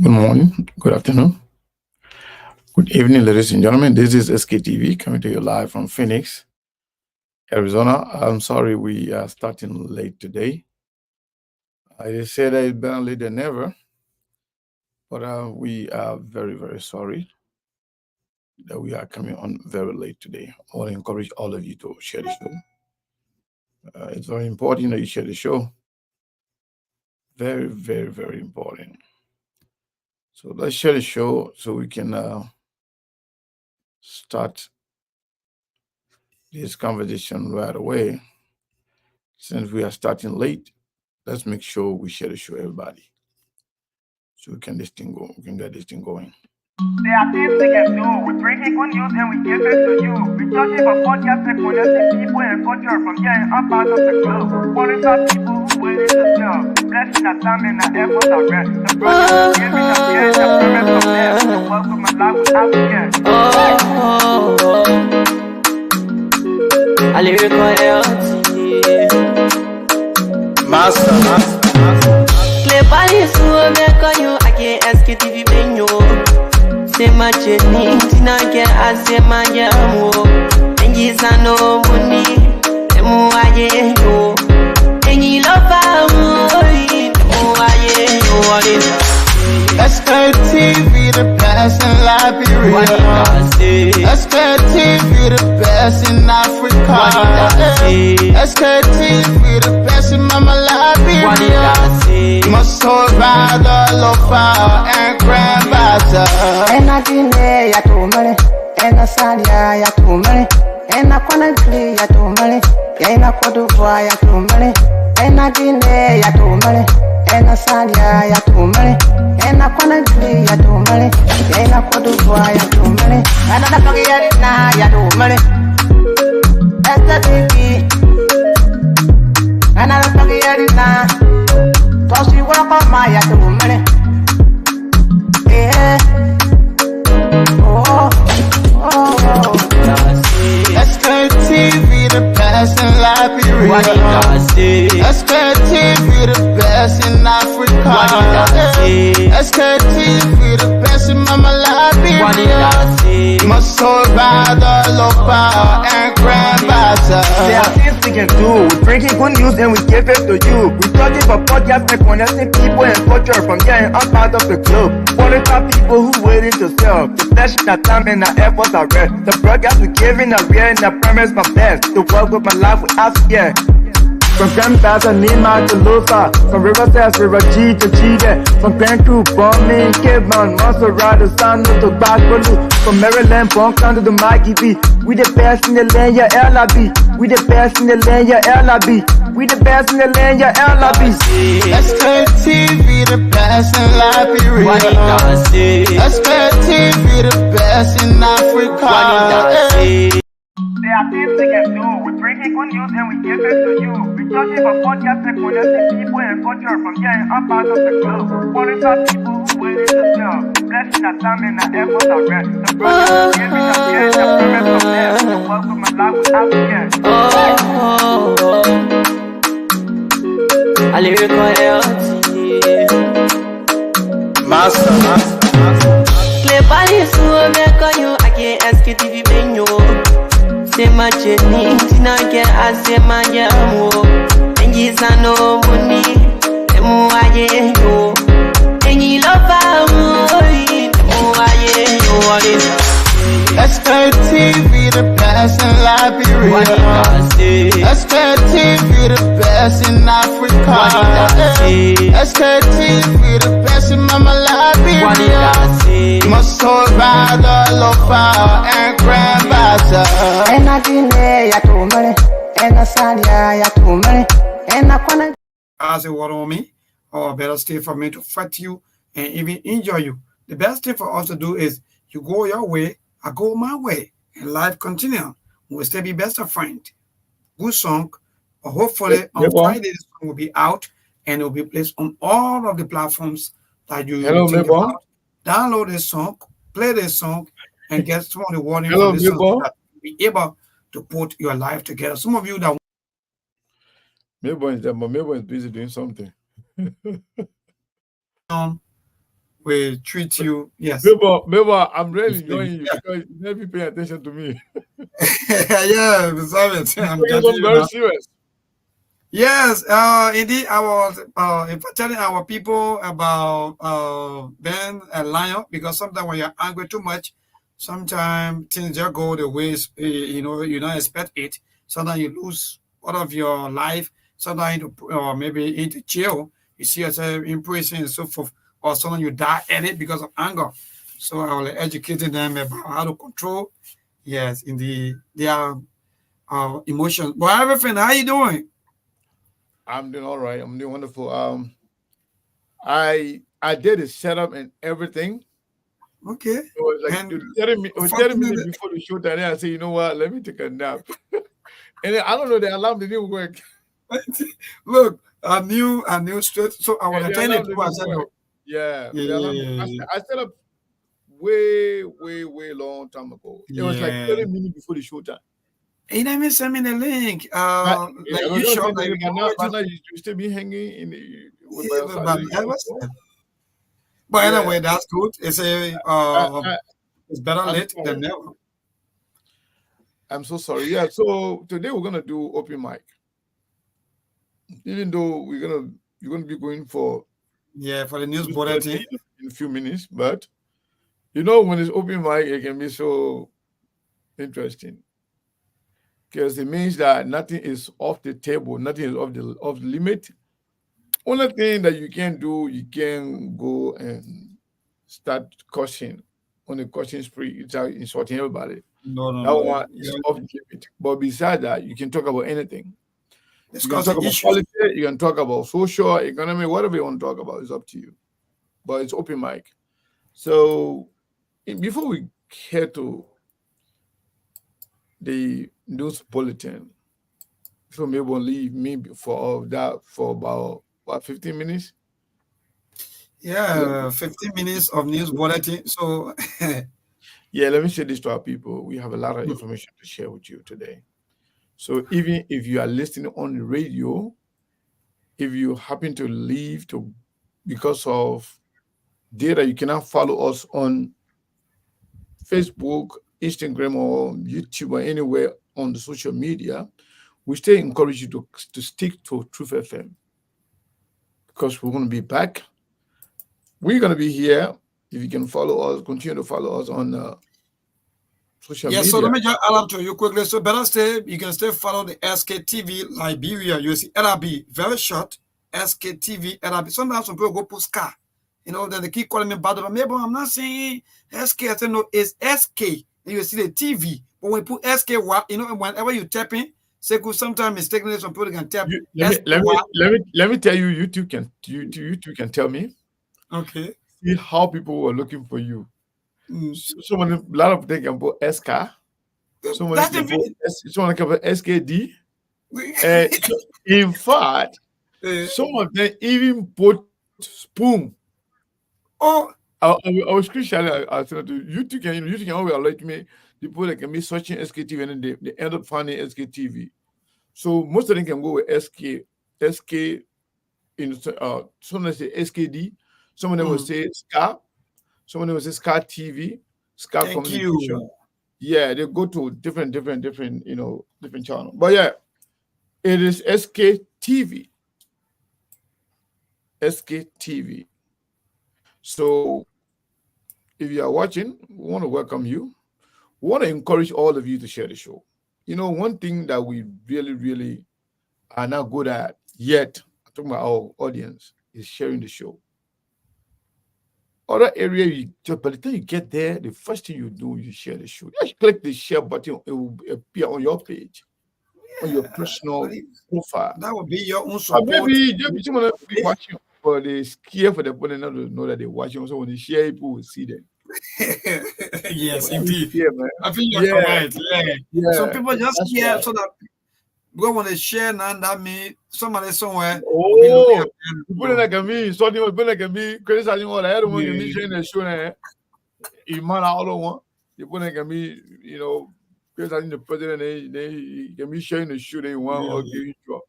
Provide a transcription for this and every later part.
Good morning, good afternoon, good evening, ladies and gentlemen. This is SKTV coming to you live from Phoenix, Arizona. I'm sorry we are starting late today. I just said that it's better late than never, but we are very, very sorry that we are coming on very late today. I want to encourage all of you to share the show. It's very important that you share the show. Very, very, very important. So let's share the show so we can start this conversation right away. Since we are starting late, let's make sure we share the show, everybody, so we can get this thing going. There are things we can do. We bring in good news and we give it to you. We judge it for podcast and connecting people and culture from here and up out of the globe. Foreign top people who waiting to sell. Blessing that time and the efforts are rest. The project is giving us here and the premise from there. The welcome and life without fear. A lyrical health. Master. Clear police who make on you. I can't ask you if you been you. Say my journey, Tina get I say my jamo. And you say no money, and more I know. And you love me, more I know. SKTV, the best in Liberia. SKTV, the best in Africa. SKTV, the best in Mama Liberia. Must hold by the lofa and grandfather. And I didn't ya to money, and I said ya to money, and I can't play ya to money, and I could do ya to money, and I didn't ya to money, and I said ya to money, and I can't play ya to money, and I could do ya to money, and I don't get it now ya to money. That's the baby, and I don't get it now. Cause you walk on my ya to money. Yeah. SKTV, the best in Liberia. SKTV, the best in Africa. SKTV, the best in Mama Liberia. Must hold by the lofa and grandfather. There are things we can do. We bring in good news and we give it to you. We judge it for podcast and connecting people and culture from here and up out of the globe. Foreign top people who waiting to sell. The flesh, the time and the efforts are rest. The broadcast we giving a real and the premise from best. The world with my life without fear. From Grandfather Nima to Lufa, from Riverside to Raji to Chide, from Grand Crew, Bombing, Kidman, Monserrat, San to Bakwalu, from Maryland, Bonkan to the Mikey B. We the best in the land, yeah, LIB. We the best in the land, yeah, LIB. We the best in the land, yeah, LIB. SKTV, the best in Liberia. SKTV, the best in Africa. There are things we can do. We bring in good news and we give it to you. We judge it for podcast and connecting people and culture from here and up out of the globe. Foreign top people who waiting to sell. Blessing that time and the efforts are rest. The project is giving us here and the premise from there. The welcome and life without fear. A lyrical health. Master. Clear police who make on you. I can't ask you if you been you. Say my journey, Tina get I say my jamo. And you say no money, and more I know. And you love me, more I know. SKTV, the best in Liberia. SKTV, the best in Africa. SKTV, the best in Mama Liberia. Must hold by the lofa and grandfather. And I didn't ya to money, and I said ya to money, and I can't. As a war on me, or better still for me to fight you and even injure you. The best thing for us to do is you go your way, I go my way, and life continue. We'll still be best of friends. Good song, or hopefully on Friday the song will be out and it will be placed on all of the platforms that you think about. Download this song, play this song, and get some of the warning for this song that be able to put your life together. Some of you that Melbourne is busy doing something. will treat you. Yes. Bebo, I'm really It's really- enjoying you because you never pay attention to me. Yeah, beside it. I'm Because getting I'm you very now. serious. Yes, indeed, I was telling our people about being a lion, because sometimes when you're angry too much, sometimes things just go the ways you don't expect it. Sometimes you lose part of your life. Sometimes maybe into jail, you see yourself in prison and so forth, or sometimes you die early because of anger. So I was educating them about how to control. Yes, indeed, their emotions. But everything, how you doing? I'm doing all right. I'm doing wonderful. I did a setup and everything. Okay. It was like And 30 minutes before the show time. I said, you know what? Let me take a nap. And then, I don't know, the alarm didn't work. look, I knew straight. So I was And the attending alarm people. I didn't said, work. no. Yeah, Yeah, the alarm. I set up way long time ago. It was like 30 minutes before the show time. He didn't send me the link. I Like was you gonna sure? send the Like, link, and now you still be hanging in by your side. but Yeah. anyway, that's good. It's it's better I'm late sorry. than never. I'm so sorry. Yeah. So today we're gonna do open mic. Even though you're gonna be going for For the news news bulletin. in a few minutes, but when it's open mic, it can be so interesting because it means that nothing is off the table, nothing is off the limit. Only thing that you can do, you can go and start cursing on a cursing spree, insulting everybody. No. That one is off the limit. But besides that, you can talk about anything. You can talk about issues. politics, you can talk about social, economy, whatever you want to talk about is up to you. But it's open mic. So before we head to the news bulletin, so maybe we'll leave me for that for about 15 minutes. 15 minutes of news bulletin. So Yeah, let me say this to our people. We have a lot of information to share with you today. So even if you are listening on the radio, if you happen to leave because of data, you cannot follow us on Facebook, Instagram, or YouTube, or anywhere on the social media, we still encourage you to stick to Truth FM because we're going to be back. We're going to be here. If you can follow us, continue to follow us on social media. So let me just add up to you quickly. So you can still follow the SKTV Liberia. You see LRB, very short, SKTV LRB. Sometimes some people go post SCA. Then they keep calling me bad, but maybe I'm not saying SK. I say no, it's SK. And you see the TV. But when you put SK, whenever you tap in, sometimes mistakenly some people can tap. Let me tell you, YouTube can tell me. Okay. See how people were looking for you. A lot of them can put SK. Someone can put SKD. In fact, some of them even put spoon. Oh, I was screenshotting. I said to YouTube can always alert me. People that can be searching SKTV and then they end up finding SKTV. So most of them can go with SK. Some of them say SKD. Some of them will say SCA. Some of them will say SCA TV, SCA Communication. Yeah, they go to different channels. But yeah, it is SKTV. SKTV. So if you are watching, we want to welcome you. We want to encourage all of you to share the show. One thing that we really, really are not good at yet, I'm talking about our audience, is sharing the show. Other area, by the time you get there, the first thing you do, you share the show. Just click the share button, it will appear on your page, on your personal profile. That would be your own support. Maybe someone be watching, but they scare for the person not to know that they're watching. So when they share, people will see them. Yes, indeed. Man. I think you're right. Yeah. Some people just share so that because when they share now, that means somebody somewhere. Oh, people like me, something people like me, criticizing all the other one can be sharing the show. You man all over. People like me, criticizing the president, they can be sharing the show they want or give you job.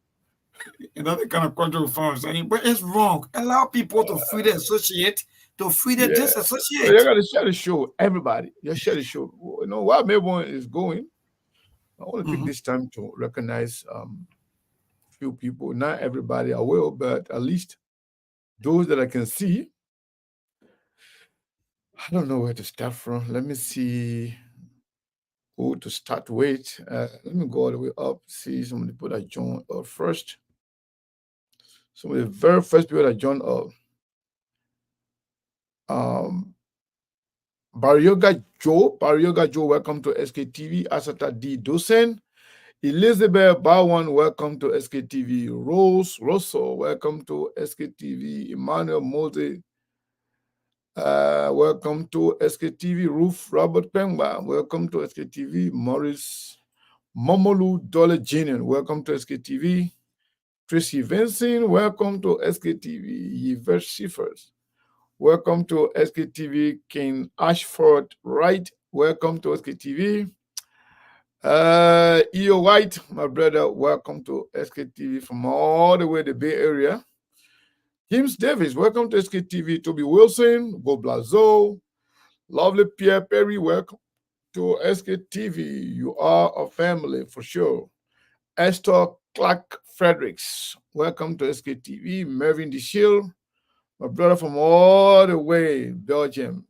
That's the kind of control from saying, but it's wrong. Allow people to freely associate. to free the Yeah. So disassociate. you gotta share the show, everybody. Just share the show. You know, while Melbourne is going, I want to take this time to recognize few people. Not everybody I will, but at least those that I can see. I don't know where to start from. Let me see who to start with. Let me go all the way up, see some of the people that joined up first. Some of the very first people that joined up. Baryoga Joe, welcome to SKTV. Asata D. Dosen. Elizabeth Bowen, welcome to SKTV. Rose Russell, welcome to SKTV. Emmanuel Mose, welcome to SKTV. Ruth Robert Pengba, welcome to SKTV. Morris Momolu Dole Jr., welcome to SKTV. Tracy Vincent, welcome to SKTV. Yvette Schiffers, welcome to SKTV. King Ashford Wright, welcome to SKTV. EO White, my brother, welcome to SKTV from all the way to the Bay Area. James Davis, welcome to SKTV. Toby Wilson, Bob Blazo, lovely Pierre Perry, welcome to SKTV. You are a family for sure. Esther Clark Fredericks, welcome to SKTV. Mervyn DeShield, my brother from all the way Belgium.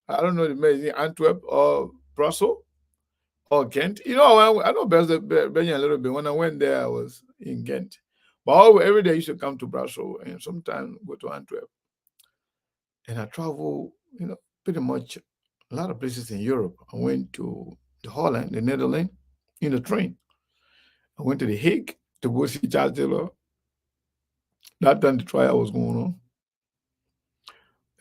I don't know the man, Antwerp or Brussels. Or Ghent. You know, I know Belgium a little bit. When I went there, I was in Ghent. But every day I used to come to Brussels and sometimes go to Antwerp. And I travel, you know, pretty much a lot of places in Europe. I went to the Holland, the Netherlands, in the train. I went to The Hague to go see Charles Taylor. That time the trial was going on.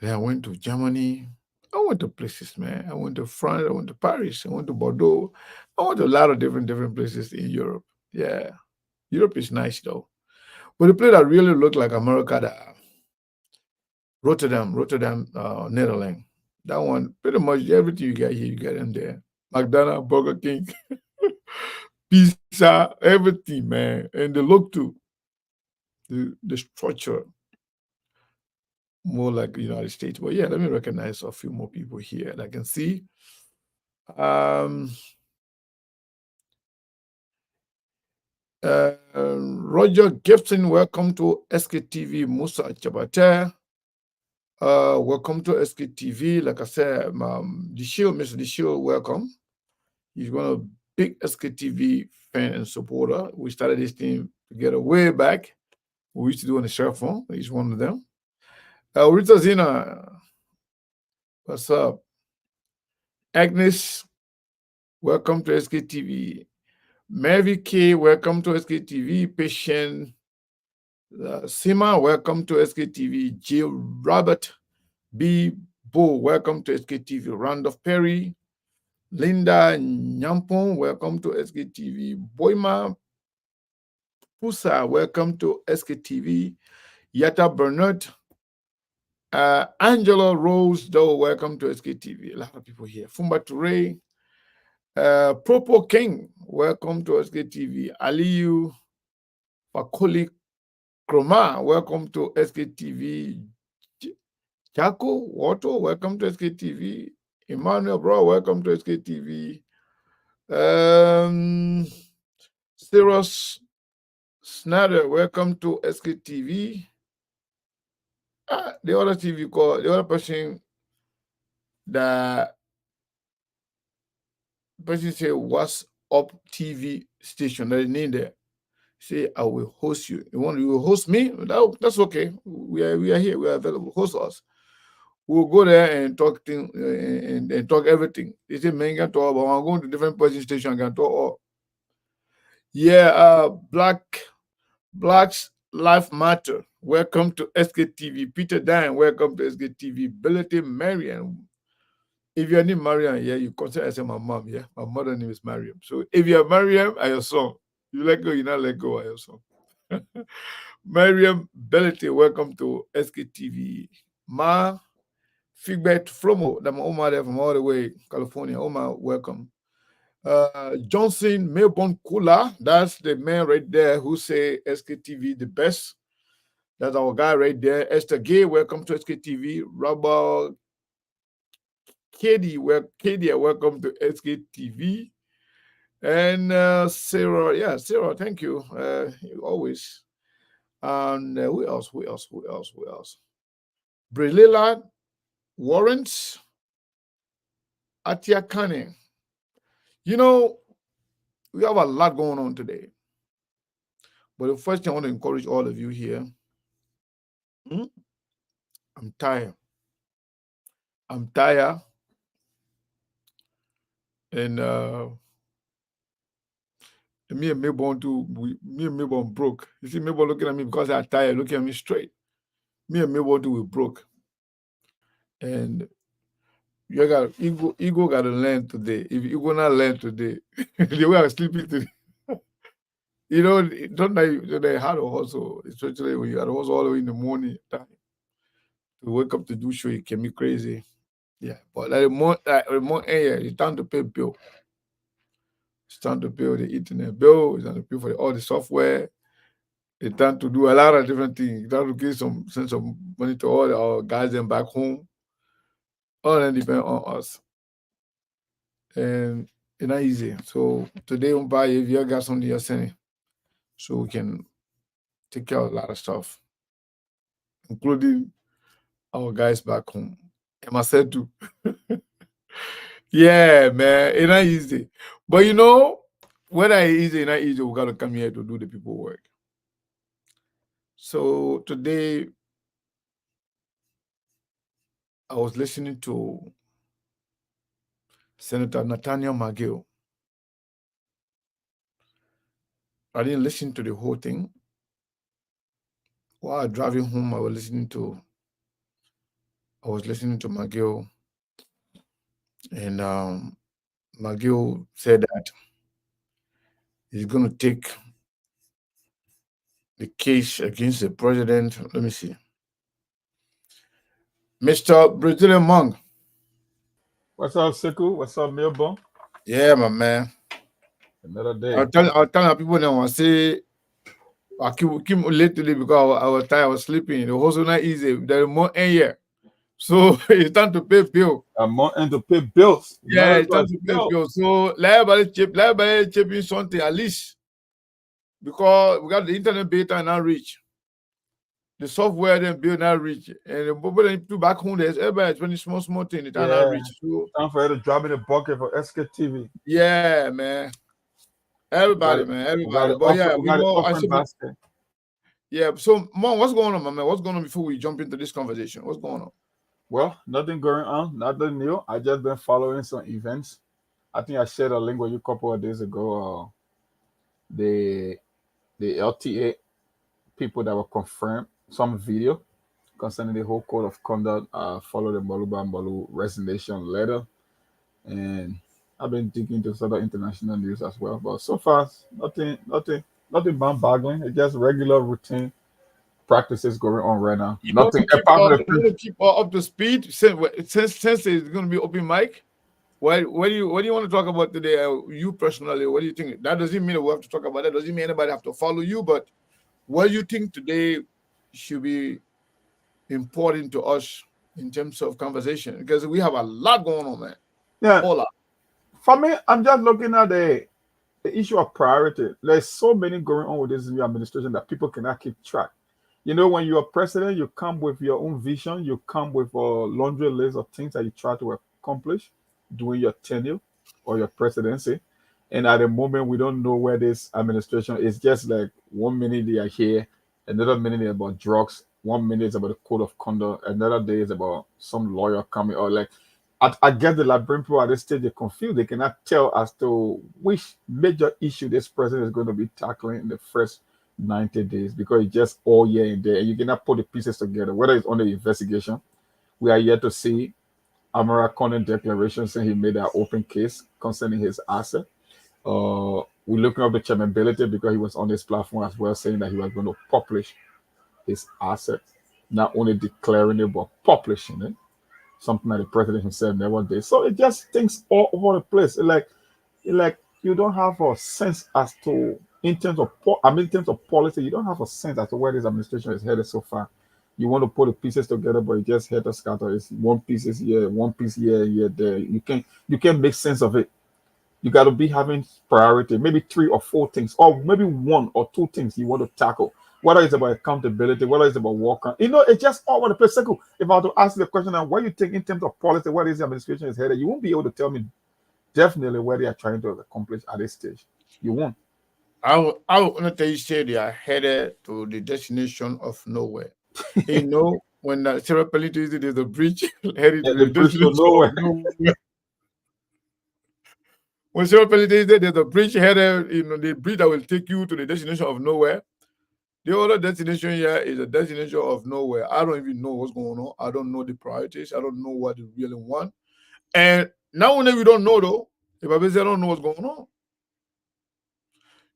Then I went to Germany. I went to places, man. I went to France. I went to Paris. I went to Bordeaux. I went to a lot of different places in Europe. Yeah, Europe is nice though. But the place that really looked like America, that Rotterdam, Netherlands. That one, pretty much everything you get here, you get them there. McDonald's, Burger King, pizza, everything, man. And the look too, the structure, more like the United States. But yeah, let me recognize a few more people here that I can see. Roger Gibson, welcome to SKTV. Musa Chabate, welcome to SKTV. Like I said, Mr. Dishil, welcome. He's one of big SKTV fan and supporter. We started this thing together way back. We used to do on the cell phone. He's one of them. Rita Zina, what's up? Agnes, welcome to SKTV. Mary K, welcome to SKTV. Patient Sima, welcome to SKTV. Jill Robert B. Bo, welcome to SKTV. Randolph Perry. Linda Nyampong, welcome to SKTV. Boima Pusa, welcome to SKTV. Yata Bernard. Angela Rose, though, welcome to SKTV. A lot of people here. Fumba Toure. Propo King, welcome to SKTV. Aliyu Fakoli Kroma, welcome to SKTV. Jaco Wato, welcome to SKTV. Emmanuel Bro, welcome to SKTV. Cyrus Snyder, welcome to SKTV. The other TV call, the other person that person say, what's up TV station that is named there. Say, I will host you. You will host me? That's okay. We are here. We are available. Host us. We'll go there and talk things and talk everything. They say, man, can talk, but I'm going to different person station. I can talk all. Yeah, Blacks Life Matter. Welcome to SKTV. Peter Dan, welcome to SKTV. Ability Marian. If you're named Mariam, yeah, you consider yourself my mom, yeah. My mother's name is Mariam. So if you're Mariam, I your son. You let go, you not let go, I your son. Mariam Belete, welcome to SKTV. Ma Figbet Flomo, that's my Oma there from all the way California. Oma, welcome. Johnson Melbourne Kula, that's the man right there who say SKTV the best. That's our guy right there. Esther Gay, welcome to SKTV. Robert Katie, welcome to SKTV. And Sarah, yeah, Sarah, thank you. Always. And who else? Brilila Warrants, Atia Kane. You know, we have a lot going on today. But the first thing I want to encourage all of you here, I'm tired. And me and Mabel broke. You see Mabel looking at me because I'm tired, looking at me straight. Me and Mabel we broke. And you got ego got to learn today. If ego not learn today, the way I'm sleeping today. You know, don't they hard to hustle, especially when you had to hustle all the way in the morning time. To wake up to do show, it can be crazy. Yeah, but like the more it's time to pay bill. It's time to pay the internet bill. It's time to pay for all the software. It's time to do a lot of different things. It's time to give send some money to all our guys them back home. All that depend on us. And it's not easy. So today, if you got something you're sending, so we can take care of a lot of stuff, including our guys back home. And myself too. Yeah, man, it's not easy. But you know, whether it's easy or not easy, we gotta come here to do the people work. So today, I was listening to Senator Nathaniel McGill. I didn't listen to the whole thing. While driving home, I was listening to McGill, and McGill said that he's going to take the case against the president. Let me see. Mr. Brazilian Monk. What's up, Sekou? What's up, Melbourne? Yeah, my man. Another day. I'll tell people now, I say, I keep late today because I was tired, I was sleeping. It was also not easy. There's more in here. So it's time to pay bill. More and to pay bills. Yeah, it's time to pay bills. So let everybody chip in something at least. Because we got the internet beta and outreach. The software then build outreach. And the people then do back home, there's everybody spending small thing in outreach. So time for her to drop in the bucket for SKTV. Yeah, man. Everybody. But yeah, yeah. So, Mom, what's going on, my man? What's going on before we jump into this conversation? What's going on? Well, nothing going on, nothing new. I just been following some events. I think I shared a link with you a couple of days ago. The LTA people that were confirmed some video concerning the whole code of conduct. Follow the Mbalu resignation letter, and I've been digging into sort of international news as well. But so far, nothing boggling. It's just regular routine practices going on right now. Nothing. Keep up to speed since it's going to be open mic. What do you want to talk about today? You personally, what do you think? That doesn't mean that we have to talk about that. Doesn't mean anybody have to follow you. But what do you think today should be important to us in terms of conversation? Because we have a lot going on, man. Yeah. A lot. For me, I'm just looking at the issue of priority. There's so many going on with this new administration that people cannot keep track. You know, when you're president, you come with your own vision. You come with a laundry list of things that you try to accomplish during your tenure or your presidency. And at the moment, we don't know where this administration is. Just like 1 minute they are here, another minute they're about drugs, 1 minute is about the code of conduct, another day is about some lawyer coming, or like I get the Liberian people at this stage, they're confused. They cannot tell as to which major issue this president is going to be tackling in the first 90 days, because it's just all here and there, and you cannot put the pieces together. Whether it's under investigation, we are yet to see Amara Conan declaration saying he made an open case concerning his asset. We're looking up the chairmanability because he was on this platform as well, saying that he was going to publish his asset, not only declaring it but publishing it. Something that the president himself never did. So it just things all over the place. Like you don't have a sense as to in terms of in terms of policy, you don't have a sense as to where this administration is headed so far. You want to put the pieces together, but you just head to scatter. It's one piece is here, one piece here, here, there. You can't make sense of it. You got to be having priority, maybe 3 or 4 things, or maybe 1 or 2 things you want to tackle. Whether it's about accountability, whether it's about work, it's just all over the place. If I were to ask the question, what do you think in terms of policy, where this administration is headed, you won't be able to tell me definitely where they are trying to accomplish at this stage. You won't. I would not tell you say they are headed to the destination of nowhere. When the Sarah Pelito is there's a bridge headed to the destination of nowhere. When Sarah Pelito is there's a bridge headed, the bridge that will take you to the destination of nowhere. The other destination here is a destination of nowhere. I don't even know what's going on. I don't know the priorities. I don't know what they really want. And now whenever you don't know though, if I say I don't know what's going on.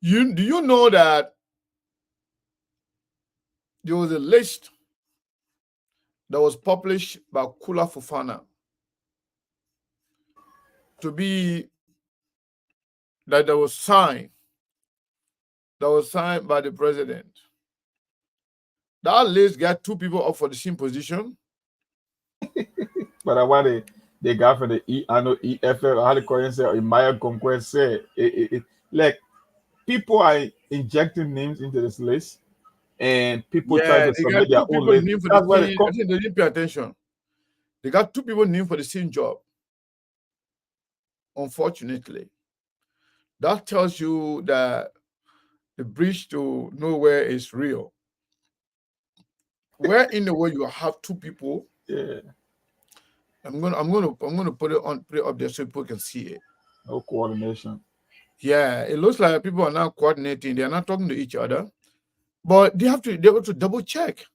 Do you know that there was a list that was published by Kula Fofana to be that was signed by the president. That list got 2 people up for the same position. But what they got for the EFL, how the Korean say, Maya Conquest say, like people are injecting names into this list, and people try to submit their own list. That's why they didn't pay attention. They got 2 people named for the same job. Unfortunately, that tells you that the bridge to nowhere is real. Where in the world you have 2 people? Yeah. I'm gonna put it up there so people can see it. No coordination. Yeah, it looks like people are not coordinating. They are not talking to each other, but they have to double check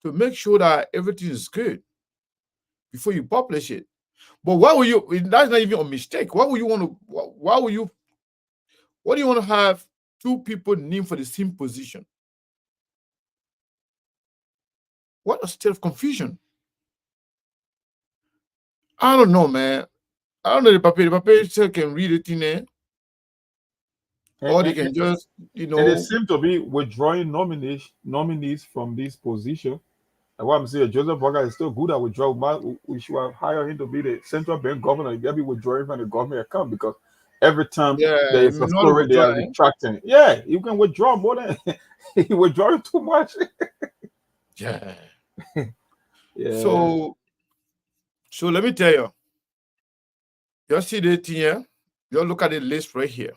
to make sure that everything is good before you publish it. But why would you? That's not even a mistake. Why would you want to? Why would you? What do you want to have 2 people named for the same position? What a state of confusion. I don't know, man. I don't know the paper. The paper still can read it in there. Or they can just, And they seem to be withdrawing nominees from this position. And what I'm saying, Joseph Boakai is still good at withdrawal. We should have hired him to be the central bank governor. He'll be withdrawing from the government account because every time there is a story, they are retracting. Yeah, you can withdraw more than he withdrawing too much. Yeah. Yeah. So let me tell you. You see the thing here? You look at the list right here.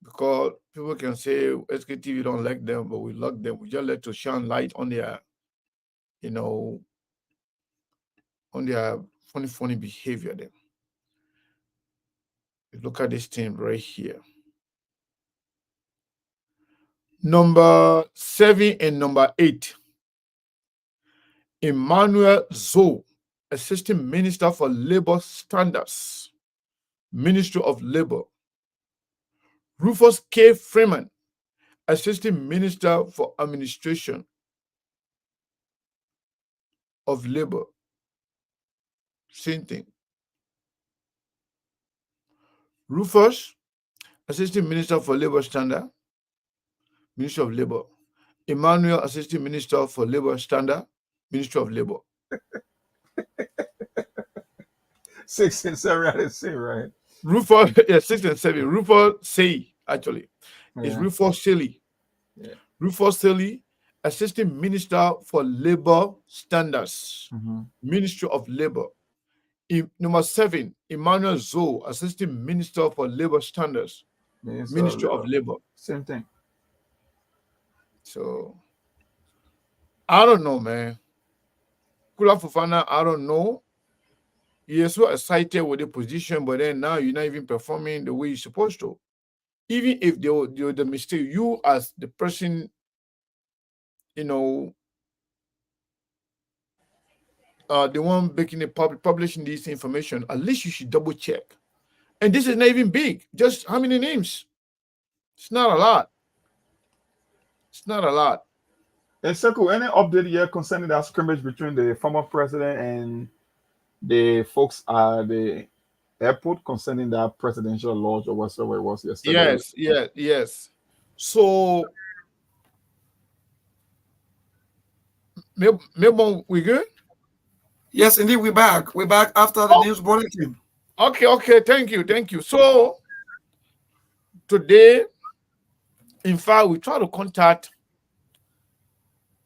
Because people can say SKTV don't like them, but we like them. We just like to shine light on their, on their funny behavior. Then look at this thing right here. Number 7 and number 8. Emmanuel Zoe, Assistant Minister for Labor Standards, Ministry of Labor. Rufus K. Freeman, Assistant Minister for Administration of Labor. Same thing. Rufus, Assistant Minister for Labor Standard, Ministry of Labor. Emmanuel, Assistant Minister for Labor Standard, Ministry of Labor. 6 and 7 are the same, right? Rufus, 6 and 7. Rufus Say, actually. It's Rufus Shelley. Yeah. Rufus Shelley, Assistant Minister for Labor Standards, Ministry of Labor. Number 7, Emmanuel Zoe, Assistant Minister for Labor Standards, Ministry of Labor. Same thing. So, I don't know, man. Kula Fofana, I don't know. You're so excited with the position, but then now you're not even performing the way you're supposed to. Even if they were the mistake, you as the person, the one making the publishing this information, at least you should double check. And this is not even big. Just how many names? It's not a lot. It's not a lot. And Sekou, any update here concerning that scrimmage between the former president and the folks at the airport concerning that presidential launch or whatsoever it was yesterday. Yes. So, Melbourne, we good? Yes, indeed, we're back. We're back after the news bulletin. Okay. Thank you. So, today, in fact, we try to contact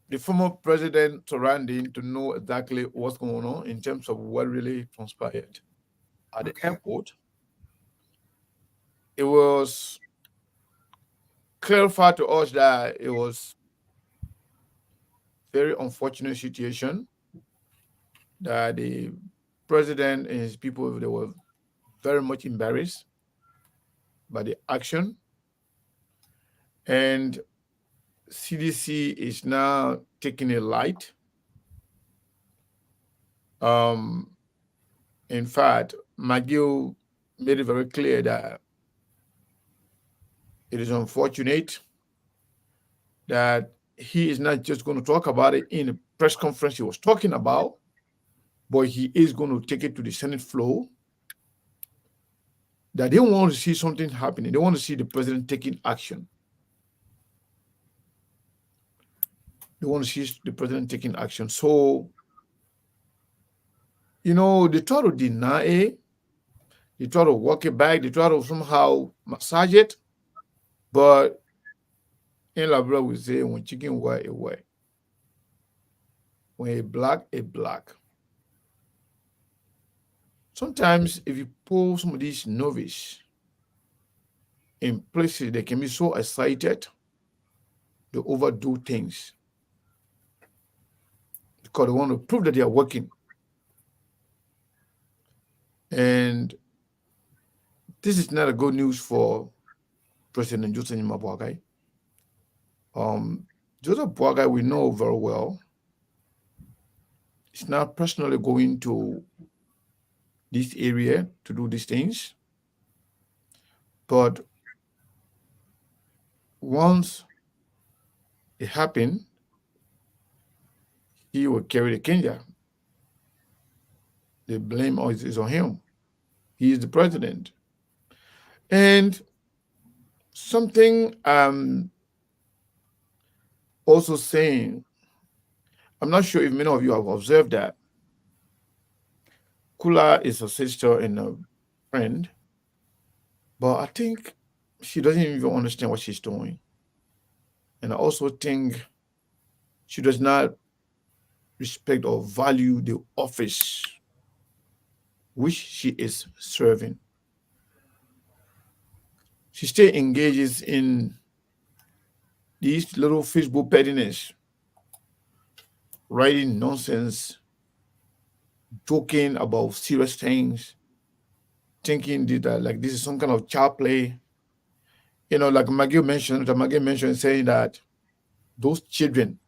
the former president surrounding to know exactly what's going on in terms of what really transpired at the airport. It was clarified to us that it was very unfortunate situation that the president and his people, they were very much embarrassed by the action, and CDC is now taking a light. In fact, McGill made it very clear that it is unfortunate that he is not just going to talk about it in a press conference he was talking about, but he is going to take it to the Senate floor. That they want to see something happening. They want to see the president taking action. They want to see the president taking action. So, they try to deny it. They try to walk it back. They try to somehow massage it. But in Labrador, we say, when chicken white, a white. When a black, a black. Sometimes if you pull some of these novices in places, they can be so excited, they overdo things because they want to prove that they are working. And this is not a good news for President Joseph Ntima Boakai. Joseph Boakai, we know very well, is not personally going to this area to do these things. But once it happened, he will carry the Kenya. The blame is on him. He is the president. And something also saying, I'm not sure if many of you have observed that Kula is a sister and a friend, but I think she doesn't even understand what she's doing. And I also think she does not respect or value the office which she is serving. She still engages in these little Facebook pettiness, writing nonsense, joking about serious things, thinking that like this is some kind of child play. Like McGill mentioned, saying that those children,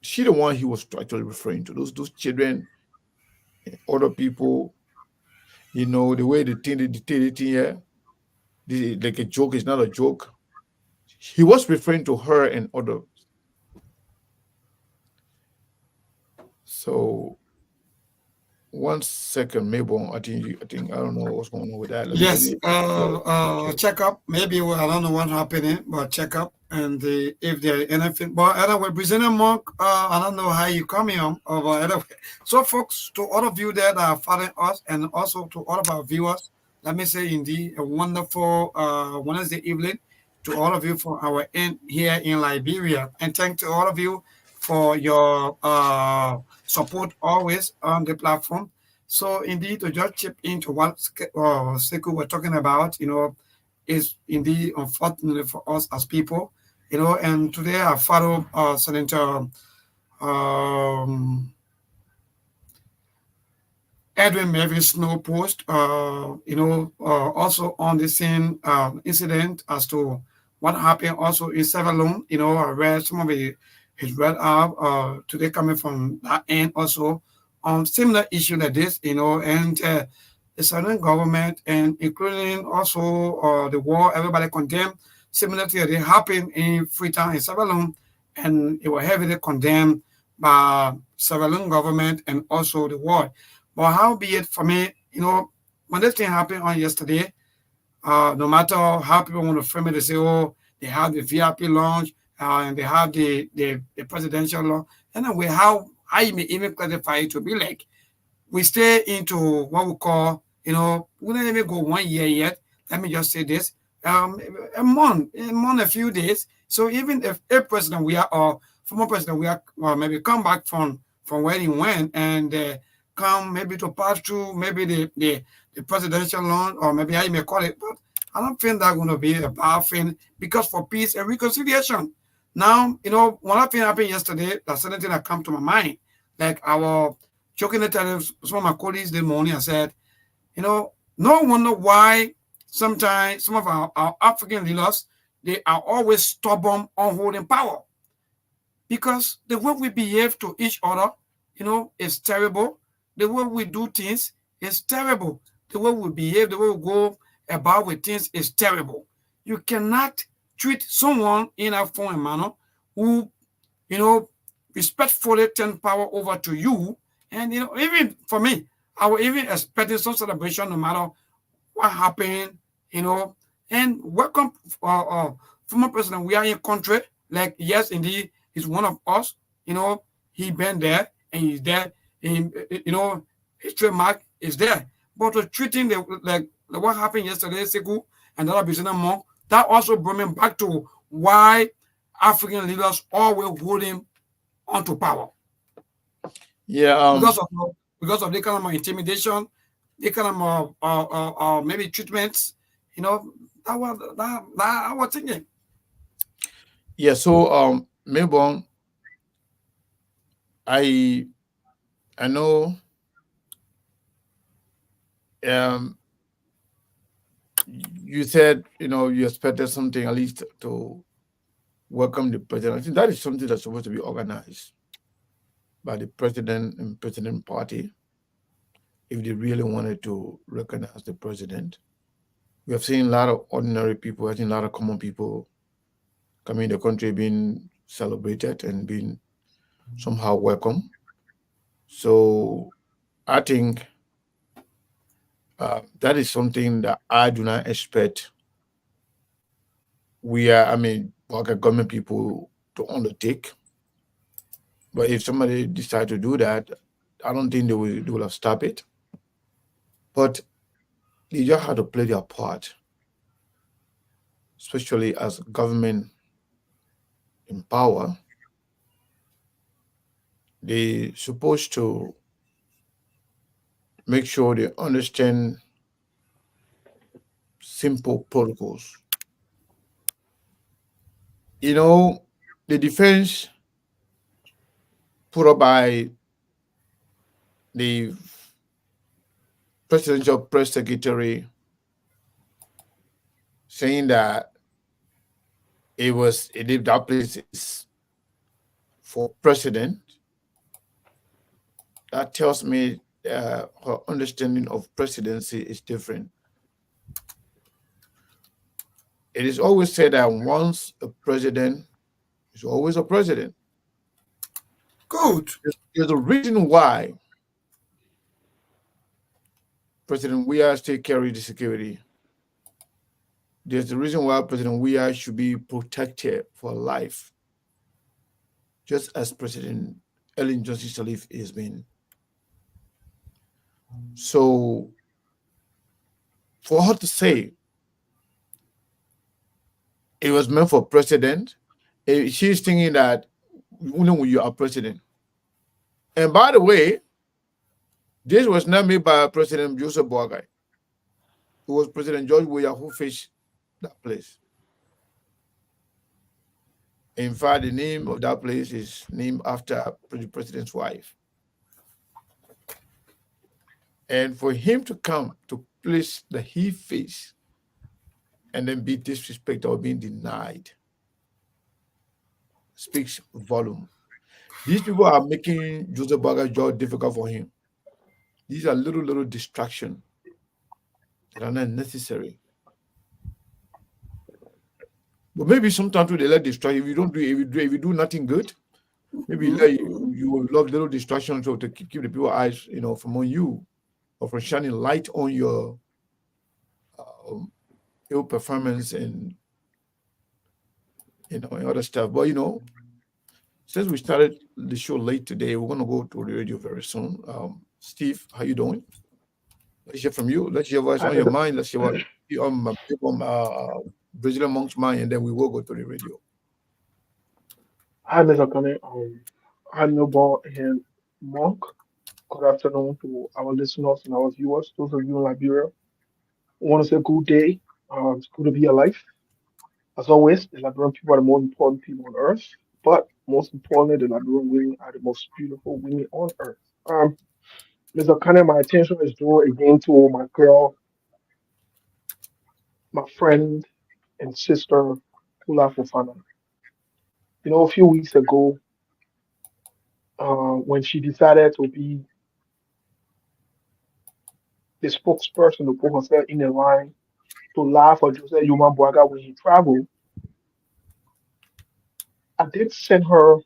she the one he was actually referring to, those children, other people, the way they think it here, this is like a joke, it's not a joke. He was referring to her and others. So 1 second, maybe I think I don't know what's going on with that. Yes, check up. Maybe I don't know what's happening, but check up and if there anything. But anyway, President Monk, I don't know how you come here. But anyway, so folks, to all of you that are following us, and also to all of our viewers, let me say indeed a wonderful Wednesday evening to all of you from our end here in Liberia, and thank to all of you for your support always on the platform. So indeed, to just chip into what Sekou were talking about, is indeed unfortunately for us as people, and today I follow Senator Edwin Mervyn Snow post, also on the same incident as to what happened also in Sierra Leone. I read some of it read out today coming from that end also on similar issue like this, and the Southern government, and including also the war, everybody condemned. Similarly, it happened in Freetown and Sierra Leone, and it was heavily condemned by Sierra Leone government and also the war. But how be it for me, when this thing happened on yesterday, no matter how people want to frame it, they say, oh, they have the VIP lounge and they have the presidential launch. And then how you may even classify it to be like, we stay into what we call, we don't even go 1 year yet. Let me just say this, a month, a few days. So even if a president we are, or former president we are, or maybe come back from where he went and come maybe to pass through maybe the presidential loan, or maybe how you may call it, but I don't think that's going to be a bad thing, because for peace and reconciliation. Now, one thing happened yesterday, that's something that come to my mind. Like our jokingly telling some of my colleagues this morning, I said, no wonder why sometimes some of our African leaders, they are always stubborn on holding power. Because the way we behave to each other, is terrible. The way we do things is terrible. The way we behave, the way we go about with things is terrible. You cannot treat someone in a form and manner who, respectfully turn power over to you. And, even for me, I was even expecting some celebration no matter what happened, and welcome former president. We are in country, like, yes, indeed, he's one of us, he been there and he's there, and, his trademark is there. But treating like what happened yesterday, Sekou, and the other business monk, that also brought me back to why African leaders always holding onto power. Yeah, because of the kind of intimidation, the kind of maybe treatments, that I was thinking. Yeah, so Melbourne, I know you said you expected something at least to welcome the president. I think that is something that's supposed to be organized by the president and president party if they really wanted to recognize the president. We have seen a lot of ordinary people, I think a lot of common people coming in the country being celebrated and being somehow welcome. So I think that is something that I do not expect government people to undertake. But if somebody decide to do that, I don't think they will have stopped it. But they just have to play their part, especially as government in power. They're supposed to make sure they understand simple protocols. The defense put up by the presidential press secretary saying that that place is for president, that tells me her understanding of presidency is different. It is always said that once a president is always a president. Good. There's a reason why President Weah still carries the security. There's a reason why President Weah should be protected for life, just as President Ellen Johnson Sirleaf has been. So for her to say it was meant for president, she's thinking that only when you are president. And by the way, this was not made by President Joseph Boakai. It was President George Weah who faced that place. In fact, the name of that place is named after the president's wife. And for him to come to place that he faced and then be disrespected or being denied speaks volume. These people are making Joseph Boakai's job difficult for him. These are little distractions that are not necessary. But maybe sometimes they let distract. If you do nothing good, maybe you will love little distractions to keep the people's eyes, from on you, or from shining light on your ill performance and and other stuff. But since we started the show late today, we're gonna go to the radio very soon. Steve, how you doing? Let's hear from you. Let's hear what's on your mind. Let's hear what Brazilian monk's mind, and then we will go to the radio. Hi, Mr. Kane. I'm Newborn and Monk. Good afternoon to our listeners and our viewers, those of you in Liberia. I want to say good day. It's good to be alive. As always, the Liberian people are the most important people on earth, but most importantly, the Liberian women are the most beautiful women on earth. Mr. Kane, my attention is drawn again to my girl, my friend and sister, Kula Fofana. A few weeks ago, when she decided to be the spokesperson to put herself in the line to lie for Joseph Yuma Bwaga when he traveled, I did send her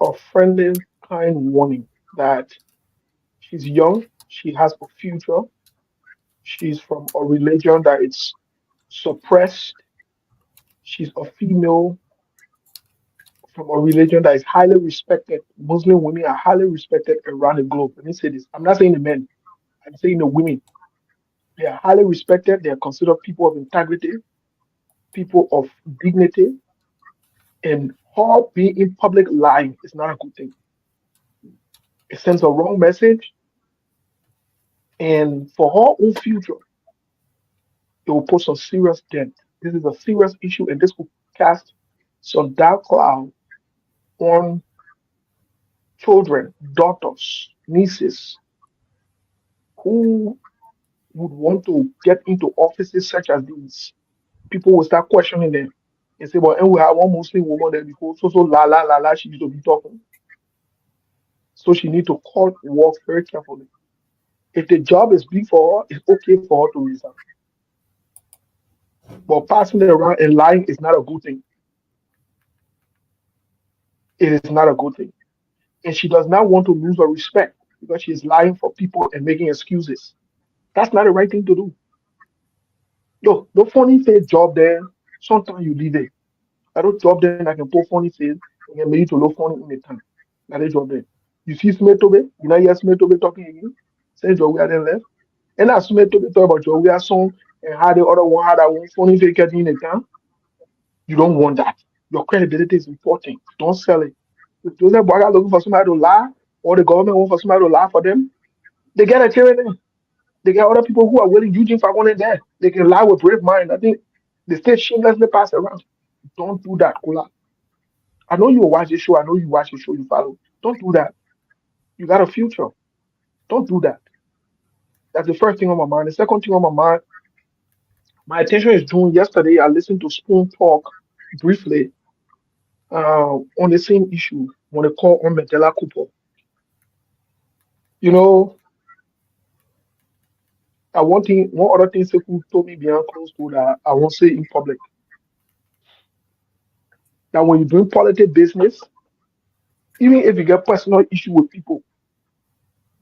a friendly, kind warning that she's young, she has a future, she's from a religion that is suppressed, she's a female from a religion that is highly respected. Muslim women are highly respected around the globe. Let me say this. I'm not saying the men, I'm saying the women. They are highly respected. They are considered people of integrity, people of dignity, and her being in public lying is not a good thing. It sends a wrong message, and for her own future, it will put some serious dent. This is a serious issue, and this will cast some dark cloud on children, daughters, nieces who would want to get into offices such as these. People will start questioning them and say, "Well, and we have one Muslim woman there before, so la la la la, she need to be talking." So she need to court work very carefully. If the job is big for her, it's okay for her to resign. But passing it around and lying is not a good thing. It is not a good thing. And she does not want to lose her respect because she is lying for people and making excuses. That's not the right thing to do. Yo, the funny face job there, sometimes you leave it. I don't job there and I can put funny face and get made to look funny in the time. That is job there. You see Smetobe, you know, hear Smetobe talking again. Say Joe, we are then left. And as Smetobe talk about Joe, we are song and how the other one had that one funny face getting in the town. You don't want that. Your credibility is important. Don't sell it. If those boys are looking for somebody to lie, or the government want for somebody to lie for them, they get a tyranny. They get other people who are willing. Eugene Fagon there. They can lie with brave mind. I think the state shamelessly pass around. Don't do that, Kula. I know you watch the show. I know you watch the show. You follow. Don't do that. You got a future. Don't do that. That's the first thing on my mind. The second thing on my mind, my attention is drawn. Yesterday, I listened to Spoon talk briefly on the same issue when they call on Mandela Cooper. You know, one other thing Sekou told me behind closed door that I won't say in public. That when you're doing politics business, even if you get personal issue with people,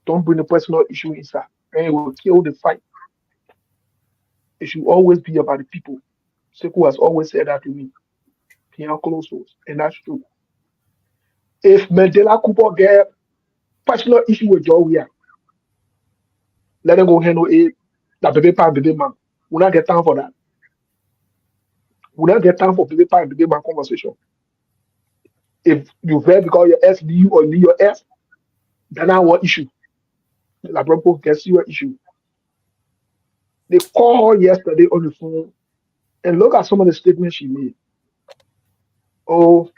don't bring the personal issue inside. And it will kill the fight. It should always be about the people. Sekou has always said that to me. Behind closed doors. And that's true. If Mandela Cooper get personal issue with Joe, let them go handle it. That baby pa baby man. We not get time for that. We don't get time for baby pa and baby man conversation. If you very because your S leave or leave your S, then I want issue. La Bronco gets you an issue. They called her yesterday on the phone and look at some of the statements she made. Oh,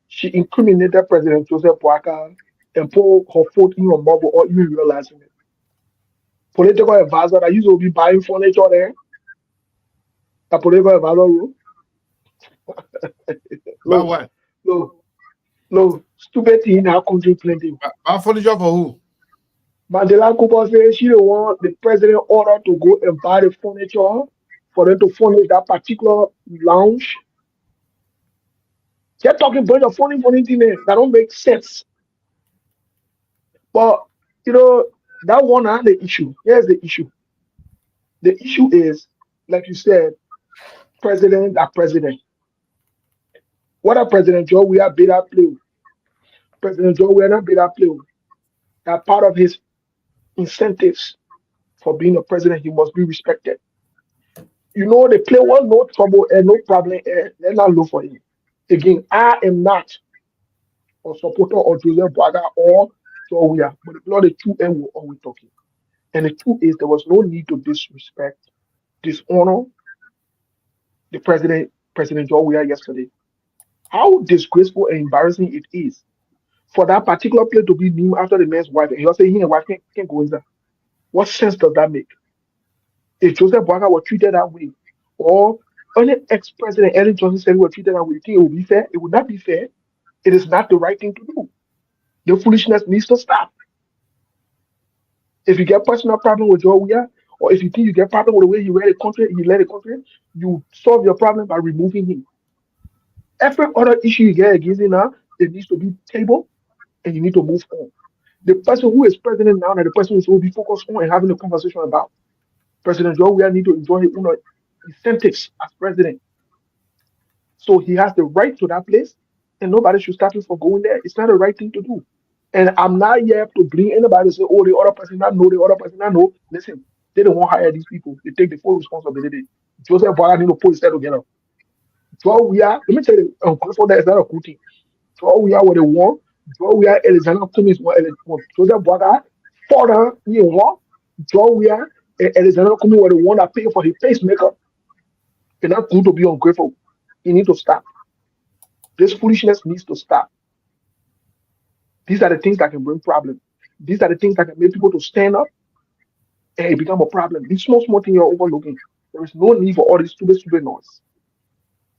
she incriminated President Joseph Boakai and put her foot in her mouth or even realizing it. Political advisor that used to be buying furniture there. A political advisor rule. About what? No, stupid thing in our country plenty. About furniture for who? Mandela Cooper said she don't want the president order to go and buy the furniture for them to furnish that particular lounge. They're talking bunch of funny things there that don't make sense. But that one had the issue. Here's the issue. The issue is, like you said, president are president. What a President Joe we are better play. President Joe we are not better play. That part of his incentives for being a president, he must be respected. You know, they play one no trouble and no problem. They're not look for him. Again, I am not a supporter of Joseph Braga or Joe Weah, but the blood the two and we're always talking. And the truth is, there was no need to disrespect, dishonor the President Joe Weah yesterday. How disgraceful and embarrassing it is for that particular play to be named after the man's wife, and you're saying he and wife can't go in there. What sense does that make? If Joseph Braga were treated that way, or only ex-president Ellen Johnson said were treated that way, you think it would be fair? It would not be fair. It is not the right thing to do. The foolishness needs to stop. If you get personal problem with Joe Weah, or if you think you get problem with the way he led the country, you solve your problem by removing him. Every other issue you get against him now, it needs to be tabled, and you need to move on. The person who is president now, and the person who will be focused on and having a conversation about President Joe Weah need to enjoy his incentives as president. So he has the right to that place, and nobody should stop him from going there. It's not the right thing to do. And I'm not here to bring anybody to say, oh, the other person not know, the other person not know. Listen, they don't want to hire these people. They take the full responsibility. Joseph Braga need to put his head together. Joe Weah, let me tell you, that is not a good thing. Joe Weah what they want. Joe Weah, Alexander Cummings want Joseph Braga, further, you want. Joe Weah, Alexander Cummings what they want to pay for his pacemaker. It's not good to be ungrateful. You need to stop. This foolishness needs to stop. These are the things that can bring problems. These are the things that can make people to stand up and it become a problem. These small things you're overlooking. There is no need for all this stupid noise.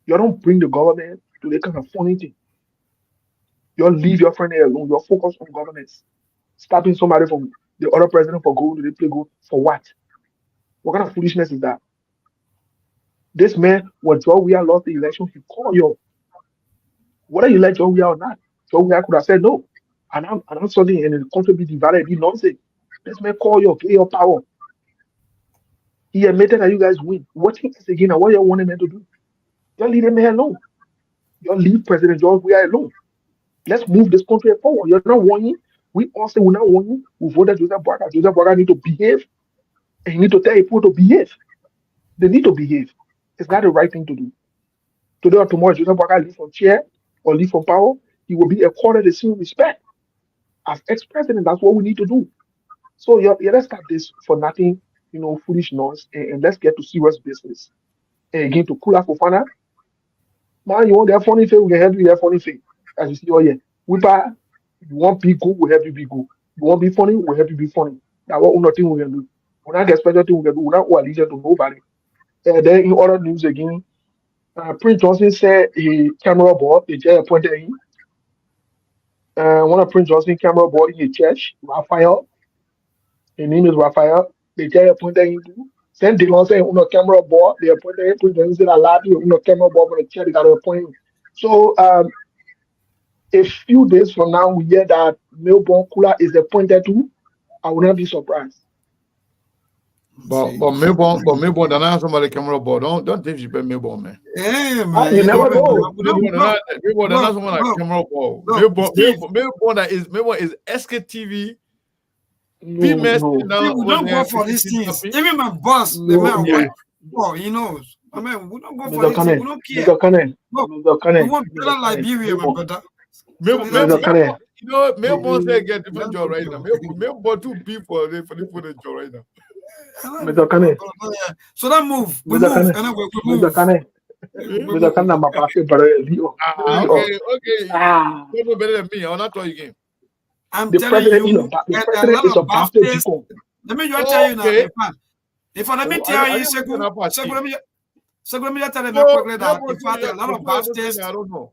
You don't bring the government to that kind of funny thing. You leave your friend there alone. You're focused on governance. Stopping somebody from the other president for going to the play go for what? What kind of foolishness is that? This man, when Joe Weah lost the election, he called you. Whether you like Joe Weah or not, Joe Weah could have said no. And I'm something and the country be divided, be nonsense. This man call you, get your power. He admitted that you guys win. What he is again, and what you want him to do? You leave him alone. You leave President George Weah alone. Let's move this country forward. You're not warning. We all say we're not warning. We voted Joseph Braga. Joseph Braga need to behave. And you need to tell people to behave. They need to behave. It's not the right thing to do. Today or tomorrow, Joseph Braga leave from chair or leave from power, he will be accorded the same respect. As ex-president, that's what we need to do. So let's stop this for nothing, foolish noise, and let's get to serious business. And again, to Kula Fofana, man, you want that funny face, we can help you that funny face. As you see, oh yeah, Whipper, you want be good, we'll help you be good. You want to be funny, we'll help you be funny. That's what nothing we can do. We're not get special thing we can do. We're not all allegiance to nobody. And then in other news again, Prince Johnson said a camera boy, a judge appointed him. One of Prince Johnson camera boy in a church, Raphael. His name is Raphael. The judge appointed him too. Then they don't say on camera boy, they appointed him. Prince Johnson said a lot of camera boy for the church, they got to appoint him. So a few days from now, we hear that Melbourne Kula is appointed too. I will not be surprised. But Melbourne, don't have somebody camera boy. Don't think you pay Melbourne, man. Yeah, man. You never know. Melbourne, don't have someone like camera boy. Melbourne is SKTV. No, don't go for these things. Even my boss, the man, oh, he knows. I mean, we don't go for these things. We don't care. We want better Liberia, my brother. Melbourne say get different job right now. Melbourne too big for the job right now. So that move, we move, and then we move. Okay. You're better than me. I'll not tell you again. I'm telling you, the president is a bastard. Let me just tell you now. If I let me tell you, so let me just tell you that in fact, a lot of Baptists. I don't know.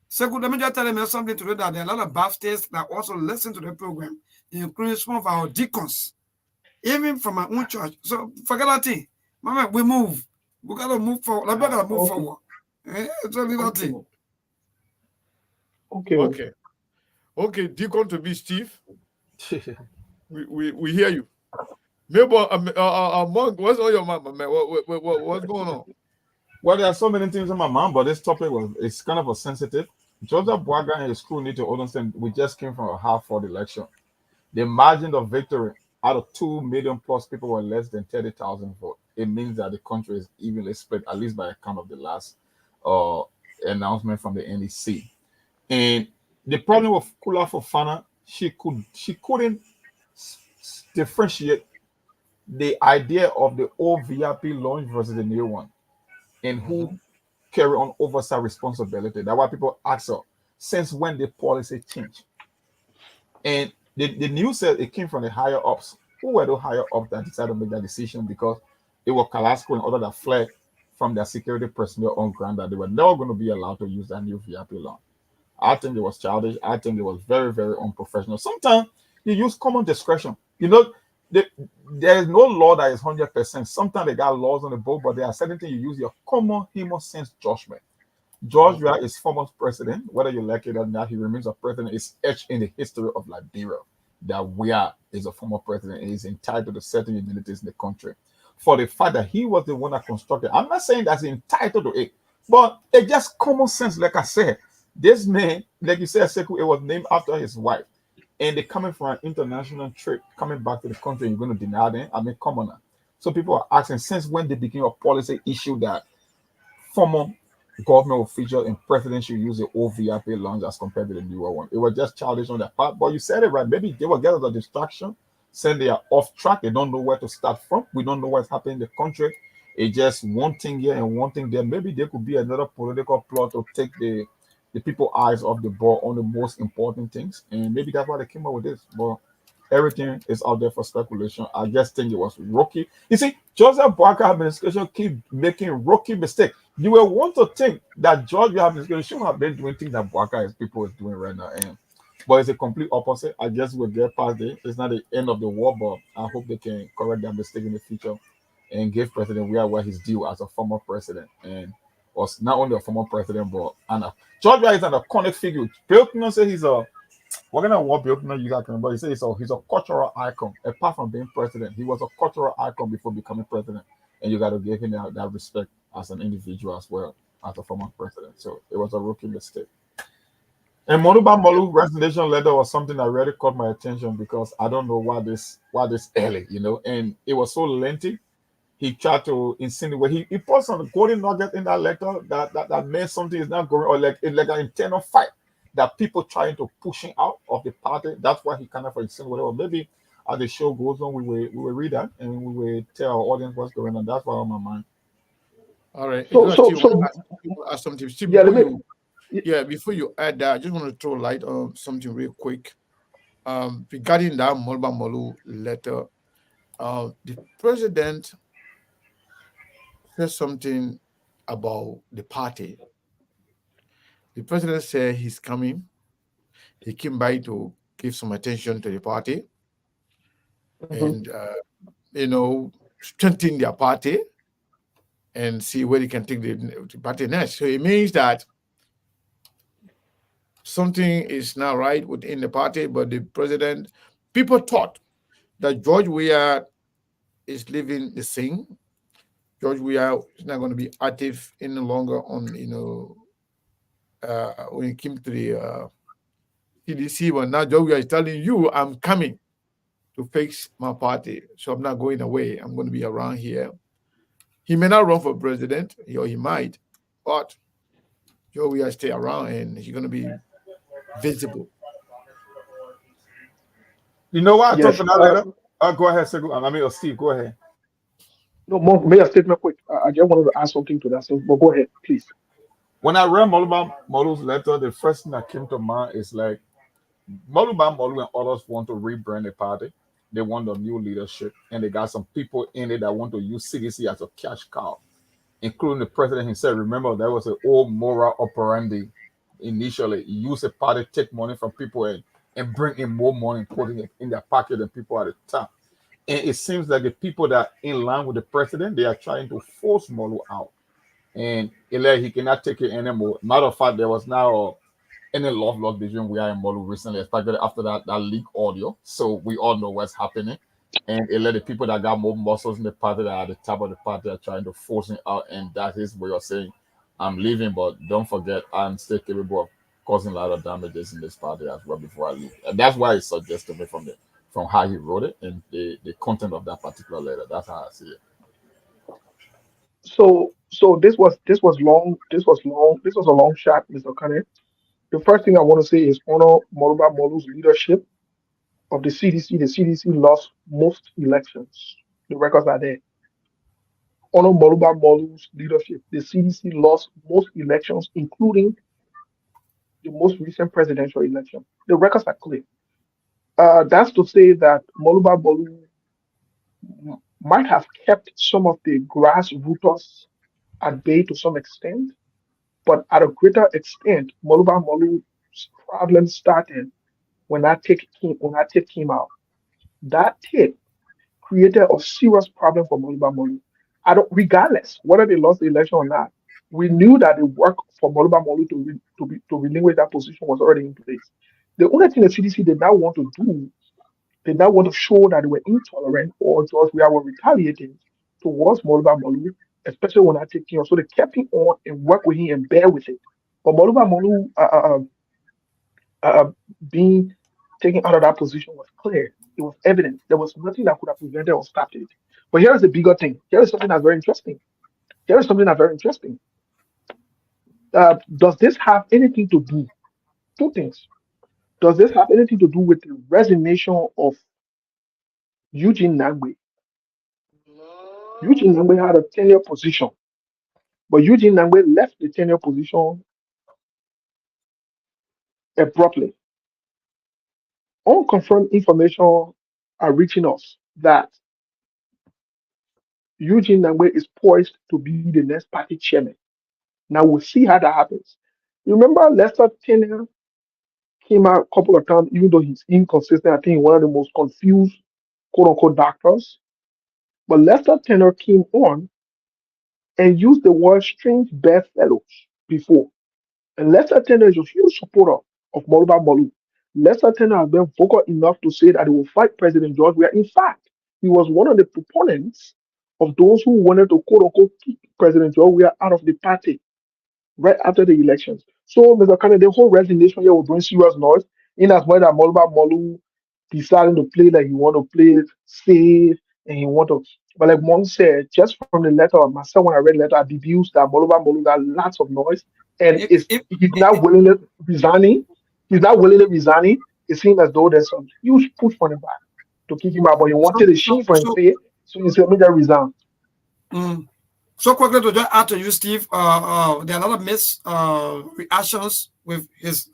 So let me just tell you something today that there are a lot of Baptists that also listen to the program, including some of our deacons, even from my own church. So forget that thing. Mama, we move. We gotta move forward. We gotta move forward. It's only that thing. Okay, Deacon to be Steve. We hear you. Maybe Monk, what's on your mind, man? What's going on? Well, there are so many things in my mind, but this topic it's kind of a sensitive. Joseph Boaga and his crew need to understand we just came from a half-fought election. The margin of victory out of 2 million plus people were less than 30,000 votes. It means that the country is evenly split, at least by account of the last uh, announcement from the NEC. And the problem with Kula Fofana, she couldn't differentiate the idea of the old VIP launch versus the new one, and who carry on oversight responsibility. That's why people ask her, since when the policy changed? And the news said it came from the higher ups. Who were the higher ups that decided to make that decision? Because it was Carrasco and others that fled from their security personnel on ground that they were never going to be allowed to use that new VIP launch. I think it was childish. I think it was very, very unprofessional. Sometimes you use common discretion. You know, there is no law that is 100%. Sometimes they got laws on the book, but there are certain things you use your common human sense judgment. George Weah is former president. Whether you like it or not, he remains a president. It's etched in the history of Liberia that Weah is a former president and is entitled to certain immunities in the country. For the fact that he was the one that constructed, I'm not saying that's entitled to it, but it's just common sense. Like I said, this man, like you said, Sekou, it was named after his wife. And they're coming from an international trip, coming back to the country, you're going to deny them? I mean, come on now. So people are asking, since when they became a policy issue that former government officials and presidents should use the old VIP lounge as compared to the newer one? It was just childish on their part, but you said it right. Maybe they will get a distraction, saying they are off track. They don't know where to start from. We don't know what's happening in the country. It's just one thing here and one thing there. Maybe there could be another political plot to take the people eyes off the ball on the most important things, and maybe that's why they came up with this. But everything is out there for speculation. I just think it was rookie. You see, Joseph Boakai administration keep making rookie mistake. You will want to think that George administration should have been doing things that Boakai people is doing right now, but it's a complete opposite. I guess we'll get past it. It's not the end of the war, but I hope they can correct that mistake in the future and give President Weah his due as a former president, and was not only a former president, but George Weah is an iconic figure. Bill Clinton said he's a what kind of what Bill Clinton you got, but he said he's a cultural icon. Apart from being president, he was a cultural icon before becoming president, and you got to give him that respect as an individual as well as a former president. So it was a rookie mistake. And Moluba Molu resignation letter was something that really caught my attention because I don't know why this early, and it was so lengthy. He tried to insinuate. He put some golden nugget in that letter that meant something is not going, or like an internal fight that people trying to push him out of the party. That's why he kind of insinuated. Well, maybe as the show goes on, we will read that and we will tell our audience what's going on. That's why on my mind. All right. So ask something. Steve, before you add that, I just want to throw light on something real quick. Regarding that Moluba Molu letter, the president said something about the party. The president said he's coming. He came by to give some attention to the party and, strengthen their party and see where they can take the party next. So it means that something is not right within the party, but the president, people thought that George Weah is leaving the scene. George Weah is not going to be active any longer on, when it came to the CDC. But now George Weah is telling you, I'm coming to fix my party. So I'm not going away. I'm going to be around here. He may not run for president, or he might, but George Weah stay around and he's going to be visible. You know what? Yes, talking about later. Go ahead, Steve, go ahead. No, may I statement quick? I just wanted to add something to that. So, but go ahead, please. When I read Moluba Molu's letter, the first thing that came to mind is like Moluba Molu and others want to rebrand the party. They want a new leadership, and they got some people in it that want to use CDC as a cash cow, including the president himself. Remember, there was an old moral operandi initially. He used a party, take money from people and bring in more money, putting it in their pocket than people at the top. And it seems like the people that are in line with the president, they are trying to force Molu out. And he cannot take it anymore. Matter of fact, there was now any love lost between Weah and Molu recently, especially after that leak audio. So we all know what's happening. and it let the people that got more muscles in the party that are at the top of the party are trying to force him out, and that is what you're saying. I'm leaving, but don't forget I'm still capable of causing a lot of damages in this party as well before I leave. And that's why it's suggested from how he wrote it and the content of that particular letter. That's how I see it. So this was a long shot, Mr. Kane. The first thing I want to say is honor Moluba Molu's leadership of the CDC. The CDC lost most elections. The records are there. Honor Moluba Molu's leadership. The CDC lost most elections, including the most recent presidential election. The records are clear. That's to say that Moluba Molu might have kept some of the grassroots at bay to some extent, but at a greater extent, Moluba Molu's problem started when that tape came out. That tape created a serious problem for Moluba Molu. Regardless whether they lost the election or not, we knew that the work for Moluba Molu to relinquish that position was already in place. The only thing the CDC did not want to do, did not want to show that they were intolerant or just we were retaliating towards Moluba Molu, especially when I take him. So they kept him on and work with him and bear with it. But Moluba Molu being taken out of that position was clear. It was evident. There was nothing that could have prevented or stopped it. But here is the bigger thing. Here is something that's very interesting. Does this have anything to do? Two things. Does this have anything to do with the resignation of Eugene Nangbe? Eugene Nangbe had a tenure position, but Eugene Nangbe left the tenure position abruptly. Unconfirmed information are reaching us that Eugene Nangbe is poised to be the next party chairman. Now we'll see how that happens. Remember, Lester Tenor came out a couple of times, even though he's inconsistent. I think one of the most confused, quote unquote, doctors. But Lester Tenor came on and used the word strange bedfellows before. And Lester Tenor is a huge supporter of Moluba Molu. Lester Tenor has been vocal enough to say that he will fight President George Weah. In fact, he was one of the proponents of those who wanted to quote unquote kick President George Weah out of the party right after the elections. So, Mr. Kane, the whole resignation here will bring serious noise in as much as Moluba Molu deciding to play like he want to play it safe and he want to. But like Mon said, just from the letter of myself, when I read the letter, I deduced that Moluba Molu got lots of noise and he's not willingly resigning. He's not willingly resigning. It seems as though there's some huge push for him back to kick him out, but he wanted a shame for him pay, so he said, "Let me just resign." So quickly to just add to you, Steve, there are a lot of mixed reactions with his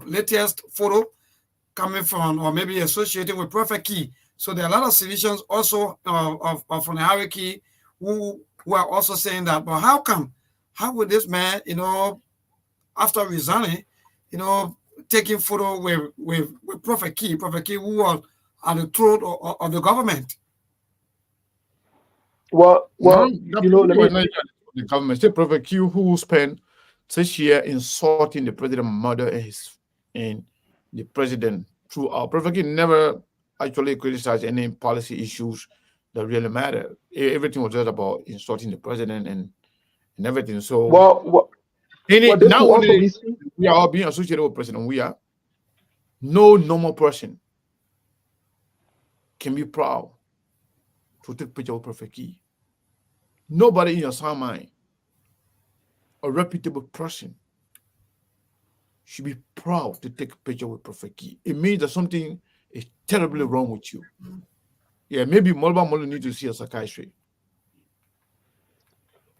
latest photo coming from, or maybe associating with Prophet Key. So there are a lot of civilians also from the hierarchy who are also saying that, but how would this man, after resigning, taking photo with Prophet Key who was at the throat of the government? Well, the government, say Prophet Q, who spent 6 years insulting the president's mother and the president throughout. Prophet Q never actually criticized any policy issues that really matter. Everything was just about insulting the president and everything. So, now we are all being associated with President Weah. No normal person can be proud to take picture with Prophet Key. Nobody in your sound mind, a reputable person, should be proud to take a picture with Prophet Key. It means that something is terribly wrong with you. Yeah, maybe Moluba Molu needs to see a psychiatrist.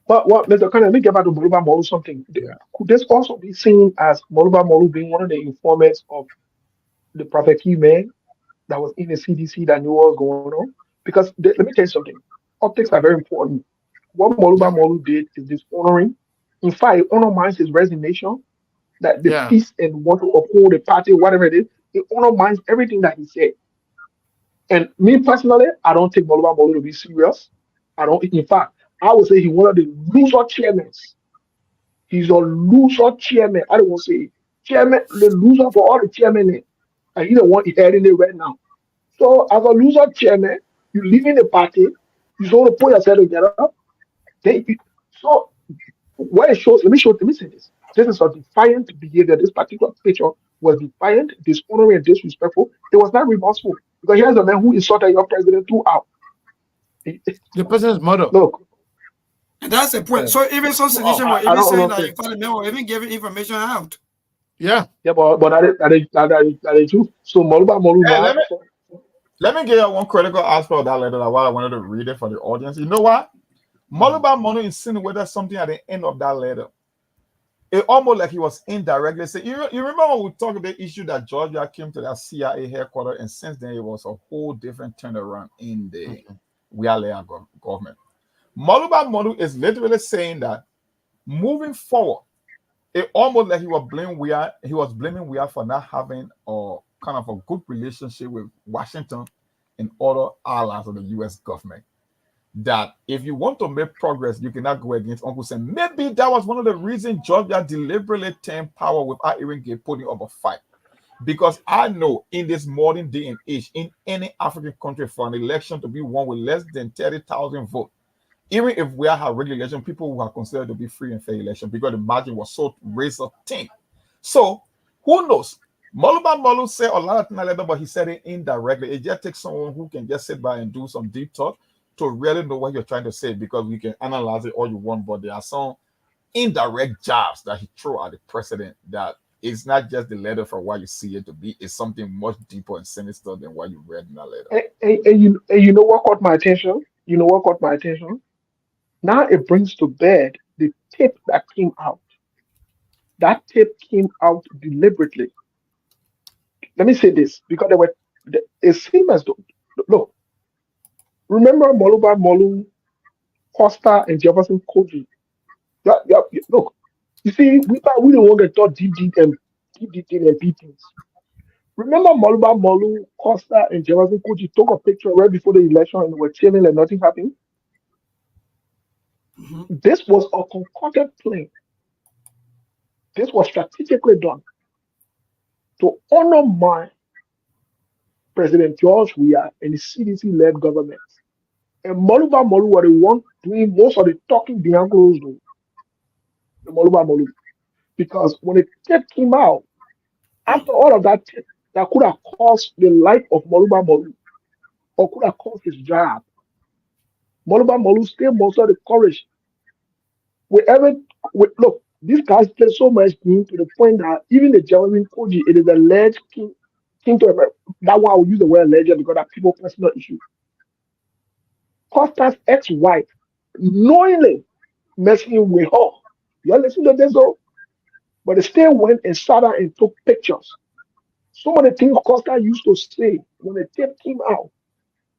But Mr. Kane, let me get back to Moluba Molu something. Yeah. Could this also be seen as Moluba Molu being one of the informants of the Prophet Key man that was in the CDC that knew what was going on? Because let me tell you something. Optics are very important. What Moluba Molu did is dishonoring. In fact, it undermines his resignation, that the peace and want to uphold the party, whatever it is. It undermines everything that he said. And me personally, I don't take Moluba Molu to be serious. In fact, I would say he's one of the loser chairmen. He's a loser chairman. I don't want to say chairman, the loser for all the chairmen. And he's the one heading it right now. So as a loser chairman, you leaving the party, you want to pull yourself together. Then so what it shows, let me say this. This is a defiant behavior. This particular picture was defiant, dishonoring, and disrespectful. It was not remorseful. Because here's a man who insulted your president throughout. The person's mother. Look. And that's the point. So even some sedition were I even don't saying know that you call the man or even giving information out. Yeah. Yeah, but that is true. So Moluba Hey, let me give you one critical aspect of that letter that why I wanted to read it for the audience. You know what? Moluba Molu insinuated something at the end of that letter. It almost like he was indirectly saying, you remember when we talked about the issue that Georgia came to that CIA headquarters, and since then it was a whole different turnaround in the Wialea government. Moluba Molu is literally saying that moving forward, it almost like he was blaming Wia for not having a kind of a good relationship with Washington and other allies of the U.S. government. That if you want to make progress, you cannot go against Uncle Sam. Maybe that was one of the reasons Georgia deliberately turned power without even putting up a fight. Because I know in this modern day and age, in any African country, for an election to be won with less than 30,000 votes, even if we have regular election, people who are considered to be free and fair election because the margin was so razor thin. So who knows? Moluba Molu said a lot of things, but he said it indirectly. It just takes someone who can just sit by and do some deep thought to really know what you're trying to say, because we can analyze it all you want, but there are some indirect jabs that he threw at the president that it's not just the letter for what you see it to be, it's something much deeper and sinister than what you read in that letter. And you know what caught my attention? You know what caught my attention? Now it brings to bear the tape that came out. That tape came out deliberately. Let me say this, because it seems as though, look, remember Moluba Molu, Costa, and Jefferson Koji? Look, you see, we don't want to talk deep and deep things. Remember Moluba Molu, Costa, and Jefferson Koji took a picture right before the election and were chilling and nothing happened? This was a concocted plan. This was strategically done to undermine President George Weah and the CDC-led government. And Moluba Molu were the one doing most of the talking behind closed doors. The Moluba Molu. Because when the tape came out, after all of that tape, that could have cost the life of Moluba Molu, or could have cost his job. Moluba Molu still most of the courage. Look, these guys play so much game to the point that even the Jefferson Koji, it is alleged king to America. That one I will use the word alleged because that people personal issue. Costa's ex-wife knowingly messing with her. You listen to this though? But they still went and sat down and took pictures. Some of the things Costa used to say when the tape came out.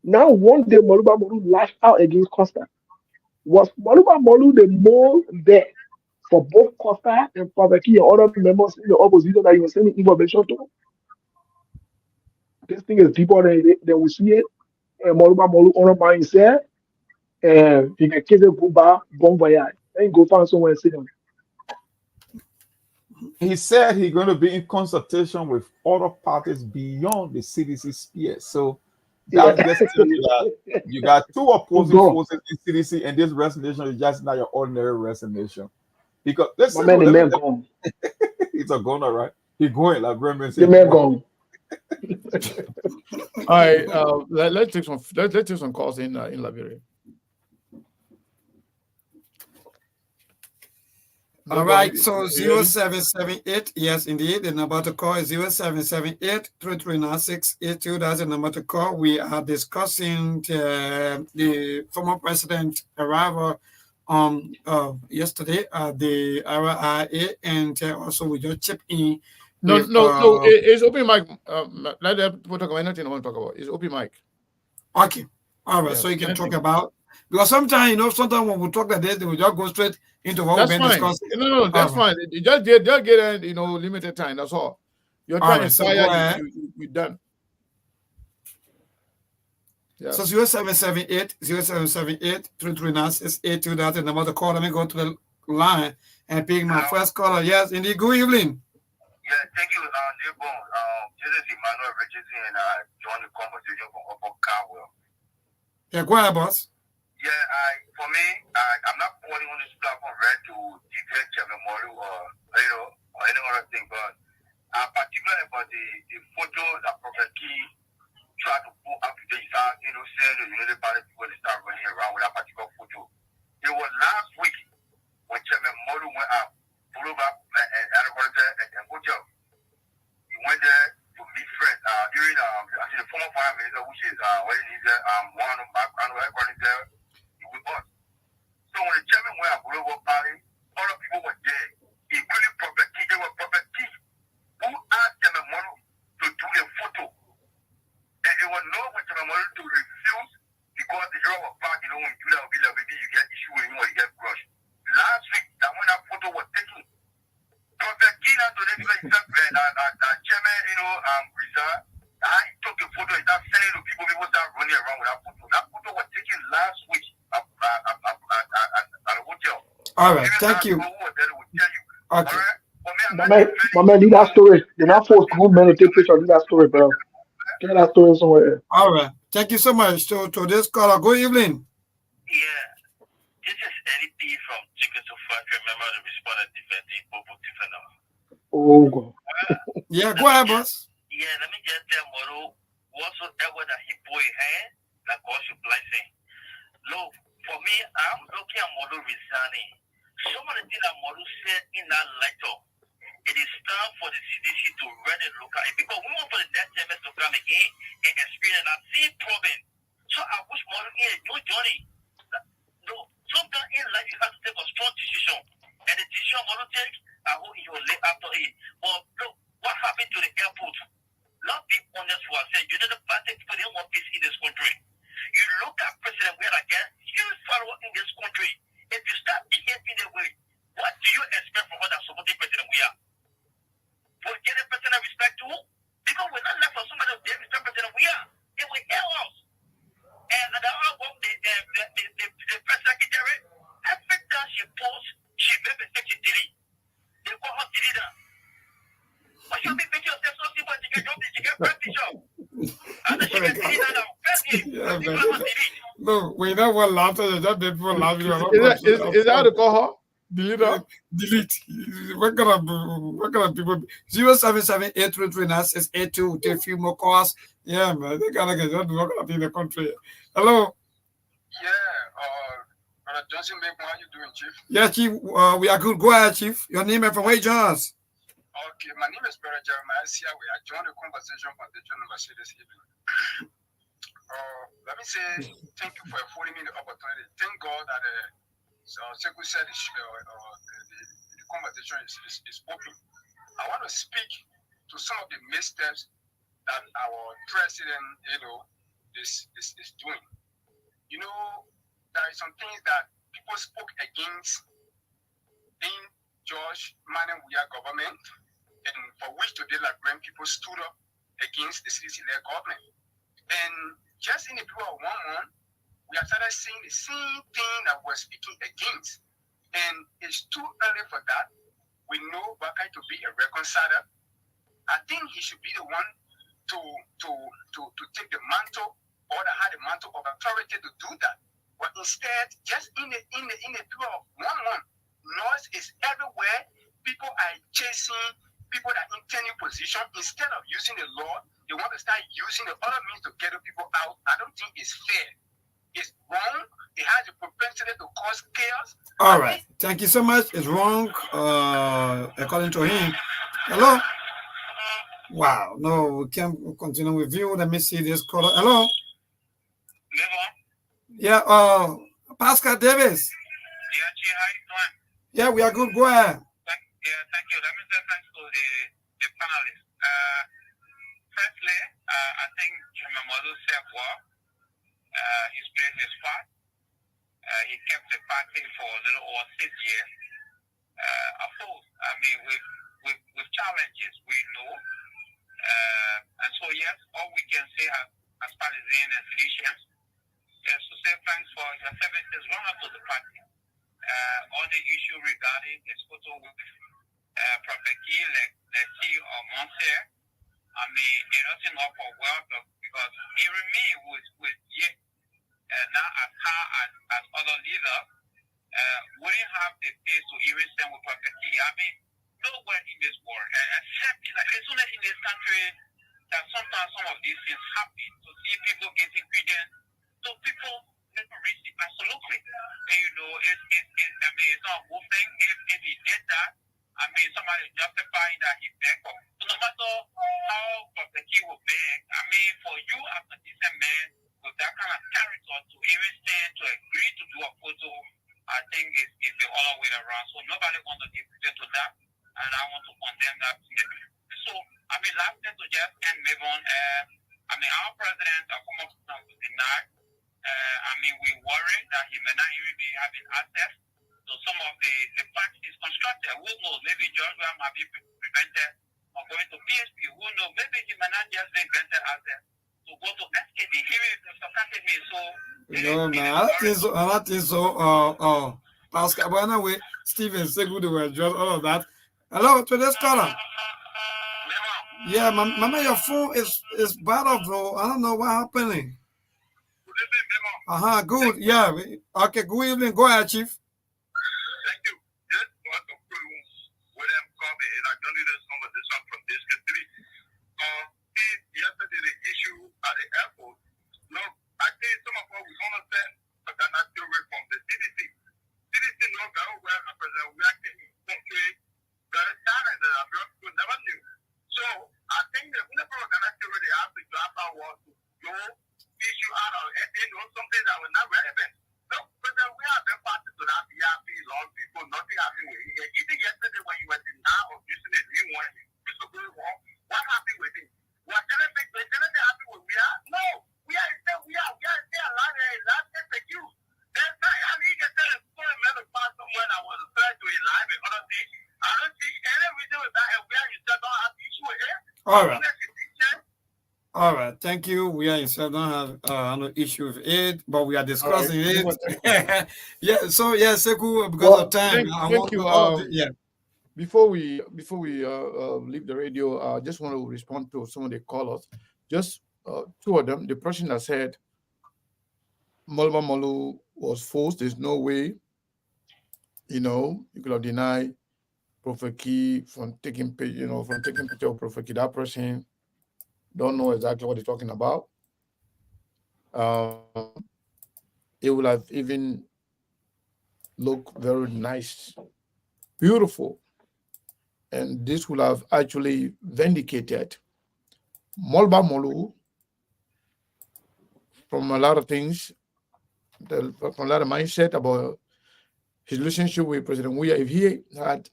Now one day Moluba Molu lashed out against Costa. Was Moluba Molu the mole there for both Costa and Favaki and other members in the opposition that he was sending information to? This thing is deeper than we see it. And Moluba Molu honor by himself, and he can kiss it, go back, bon voyage, and go find somewhere and sit down. He said he's going to be in consultation with other parties beyond the CDC sphere. So that just tells you that you got two opposing forces in CDC, and this resignation is just not your ordinary resignation. Because listen, it's a goner, right? He's going like Bremen said. The man gone. All right, let's take some calls in Liberia. All right, so 0778, yes, indeed. The number to call is 0778-339-682. That's the number to call. We are discussing the former president arrival yesterday at the RIA, and also we just chip in. No, it's open mic. Let them talk about anything I want to talk about. It's open mic. Okay, all right, so you can talk about. Because sometimes, sometimes when we talk like this, they will just go straight into what we've been discussing. No, that's fine. Just get limited time. That's all. Your time is expired. You're done. Yeah. So 0778-339-682. That's the number to call. Let me go to the line and pick my first caller. Yes, indeed. Good evening. Yeah, thank you, Newborn. This is Emmanuel Richardson, and I joined the conversation from Upper Caldwell. Yeah, go ahead, boss. Yeah, for me, I'm not calling on this platform right to defend Chairman Moru or any other thing, but particularly about the photo that Prophet Key tried to put up today, saying the United Party people to start running around with that particular photo. It was last week when Chairman Moru went out, followed up and hotel. He went there to meet friends. During actually the former prime minister, which is one of my according there, he was us. So when the chairman went out, Global Party, other people were there, including Prophet Key. They were Prophet Key who asked Chairman Moru to do a photo. And it was no for Chairman Moru to refuse because the hero was back, when you do that, maybe you get issue with him or you get crushed. Last week, that when that photo was taken, Prophet Key now today because he said that chairman, Rizal, he took a photo, he started sending to people, people start running around with that photo. That photo was taken last week at a hotel. All right, thank you. Okay. My man, leave that story. They're not forced good men to take pictures of that story, bro. Get that story somewhere else. All right, thank you so much. So to this caller, good evening. Yeah, this is Eddie P from Chicken to Fuck. Remember the respondent defending Bobo Tifano. Oh, God. Yeah, go ahead, boss. Yeah, let me just tell Moro whatsoever that he put in hand, that God should bless him. Look, for me, I'm looking at Moro resigning. Some of the things that Moro said in that letter, it is time for the CDC to run a local because we want for the next MS to come again and experience that same problem. So I wish Moro in a new journey. No, sometimes in life you have to take a strong decision. And the decision Moro take, I hope he will lay after it. But look, what happened to the airport? Let's be honest with ourselves. You know the party people didn't want peace in this country. You look at President we are again, huge follower in this country. If you start behaving that way, what do you expect from others supporting President we are? We're getting personal respect too? Because we're not left for somebody who didn't respect President we are. It will help us. And the press secretary, every time she posts, she made mistake, she delete. They call her deleter. But she'll be picking herself so simple, she can drop it, she can press the show. And then she can delete that now. Press it. No, we don't want laughter, just people laughing. Is that the call her? Delete her? Delete. What kind of people? 077-833-9682. Take a few more calls. Yeah, man. They gotta get what kind of in the country. Hello. Yeah, Brother Johnson, how you doing, Chief? Yeah, Chief. We are good. Go ahead, Chief. Your name and from where you join us? Okay, my name is Brother Jeremiah Siawe. I joined the conversation from the John Number this evening. Let me say thank you for affording me the opportunity. Thank God that Sekou said the conversation is open. I want to speak to some of the missteps that our president, is doing. You know, there are some things that people spoke against in George Manenwuya government, and for which today, like when people stood up against the CDC-led government. And just in the period of 1 month, we have started seeing the same thing that we're speaking against. And it's too early for that. We know Bakai to be a reconciler. I think he should be the one to take the mantle or to have the mantle of authority to do that. But instead, just in the period of 1 month, noise is everywhere. People are chasing people that in tenure position. Instead of using the law, they want to start using the other means to get the people out. I don't think it's fair. It's wrong. It has a propensity to cause chaos. All right. Thank you so much. It's wrong, according to him. Hello? Wow. No, we can't continue with you. Let me see this caller. Hello? Yeah, Pascal Davis. Yeah, Chi, how you doing? Yeah, we are good. Go ahead. Thank you. Let me say thanks to the panelists. Firstly, I think Chairman Modu said well. His place is far. He kept the party for a little over 6 years. Of course, I mean, with challenges, we know. And so, yes, all we can say as partisans and physicians is to say thanks for your services run up to the party. On the issue regarding his photo with Prophet Key, let's see, or Monster. I mean, it doesn't offer well because even me with yet not as high as other leaders wouldn't have the taste to even stand with Prophet Key. I mean, nowhere in this world, except it's only in this country that sometimes some of these things happen. To see people getting credence, so people never receive absolutely. And you know, I mean, it's not a good thing if he did that. I mean, somebody justifying that he begged for. So no matter how Prophet Key will beg, I mean, for you as a decent man with that kind of character to even stand to agree to do a photo, I think it's the other way around. So nobody wants to give credit to that, and I want to condemn that. So, I mean, last thing to just end, Mavon, I mean, our president, our former president, was denied. I mean, we worry that he may not even be having access to some of the facts he's constructed. Who knows? Maybe Georgia might be prevented from going to PSP. Who knows? Maybe he may not just be granted access to go to SKD. Even if Mr. Academy, so... No, man, I don't think so. Pascal, but anyway, Stephen, say good to address all of that. Hello, to this caller. Yeah, mama, your phone is bad off, bro. I don't know what happening. Good. Yeah. Okay, good evening. Go ahead, Chief. Thank you. Just want to put with them comment, and I don't need this conversation from this country. Yesterday, the issue at the airport, no, I think some of us we understand, but they're not still from the CDC. CDC knows very well, President, we are getting country very silent, and America never knew. So, I think that whenever we're going to really have to drop our work to go issue out of it, they know something that was not relevant. No, President, we have been party to that VIP long before nothing happened with it. Even yesterday when you were denied of using the new one, what happened with it? Was anything happen with we are? No, we are still alive and last execute. There's not, I mean, you can tell it's so another part somewhere that was referred to in live and other things. I don't see any reason with that, and we are still don't have issue with it. All right. All right, thank you. We are don't have no issue with it, but we are discussing it. Yeah, so yeah, Sekou, because of time, thank you. Yeah. Before we leave the radio, I just want to respond to some of the callers. Just two of them. The person that said Molba Molu was forced. There's no way, you could have denied Prophet Key from taking picture of Prophet Key. That person don't know exactly what he's talking about. It would have even looked very nice, beautiful. And this will have actually vindicated Molba Molu from a lot of things, from a lot of mindset about his relationship with President Weah. If he had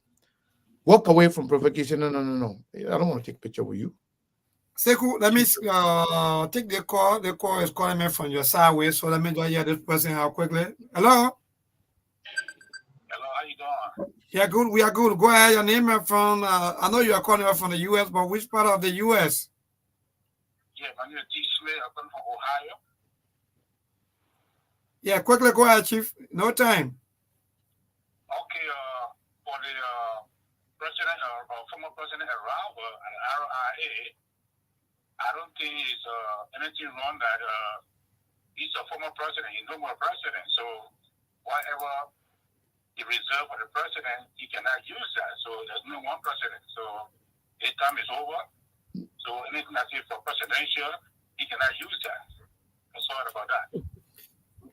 walked away from provocation, no, I don't want to take a picture with you. Sekou, let me take the call. The call is calling me from your sideway, so let me just hear this person out quickly. Hello? Hello, how you doing? Yeah, good. We are good. Go ahead. Your name is from, I know you are calling us from the U.S., but which part of the U.S.? Yeah, my name is T. Slay. I'm from Ohio. Yeah, quickly go ahead, Chief. No time. Okay, for the president, former president Arauba and RIA, I don't think it's anything wrong that he's a former president. He's no more president. So whatever he reserved for the president, he cannot use that. So there's no one president. So his time is over. So anything that's for presidential, he cannot use that. I'm sorry about that.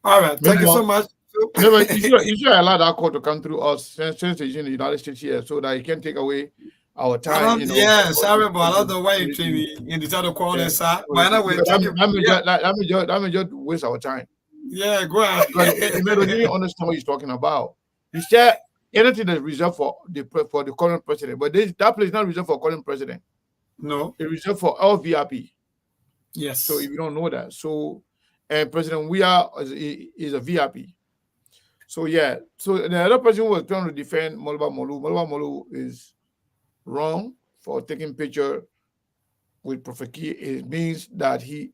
All right. Thank you so much. You should allow that call to come through us since it's in the United States here, so that he can take away our time. Yeah, sorry, but I don't know why you in the title call this, sir. But anyway, let me just waste our time. Yeah, go ahead. You don't understand what he's talking about. He said anything that's reserved for the current president, but that place is not reserved for current president. No, it's reserved for all VIP. Yes. So if you don't know that, and President Weah is a VIP. So yeah. So the other person was trying to defend Molba Molu. Molba Molu is wrong for taking picture with Prophet Key. It means that he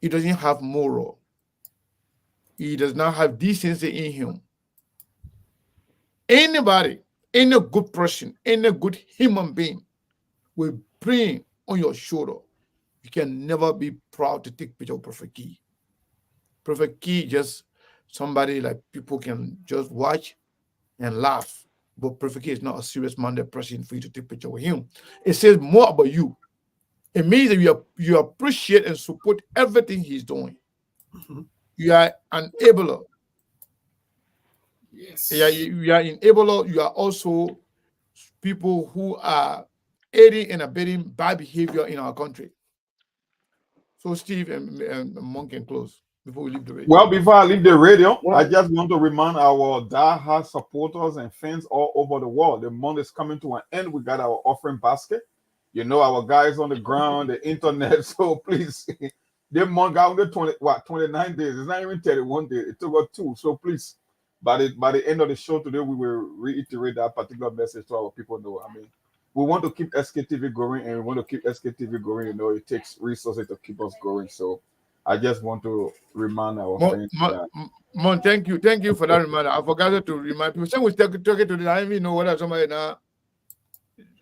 doesn't have moral. He does not have decency in him. Anybody Any good person, any good human being will bring on your shoulder. You can never be proud to take picture of Prophet Key. Prophet Key just somebody like people can just watch and laugh. But Prophet Key is not a serious-minded person for you to take picture with him. It says more about you. It means that you appreciate and support everything he's doing. Mhm. You are an enabler. Yes. You are enabler. You are also people who are aiding and abetting bad behavior in our country. So Steve and Monk can close before we leave the radio. Well, before I leave the radio, I Well, just want to remind our diehard supporters and fans all over the world. The month is coming to an end. We got our offering basket. You know, our guys on the ground, the internet. So please, the month got only 29 days. It's not even 31 days. It took us 2. So please, by the end of the show today, we will reiterate that particular message to our people. Know, I mean, we want to keep SKTV going, and we want to keep SKTV going. You know, it takes resources to keep us going. So I just want to remind our friends that. Mon, thank you for that reminder. I forgot to remind people. Some we talk to the I even know whether somebody now.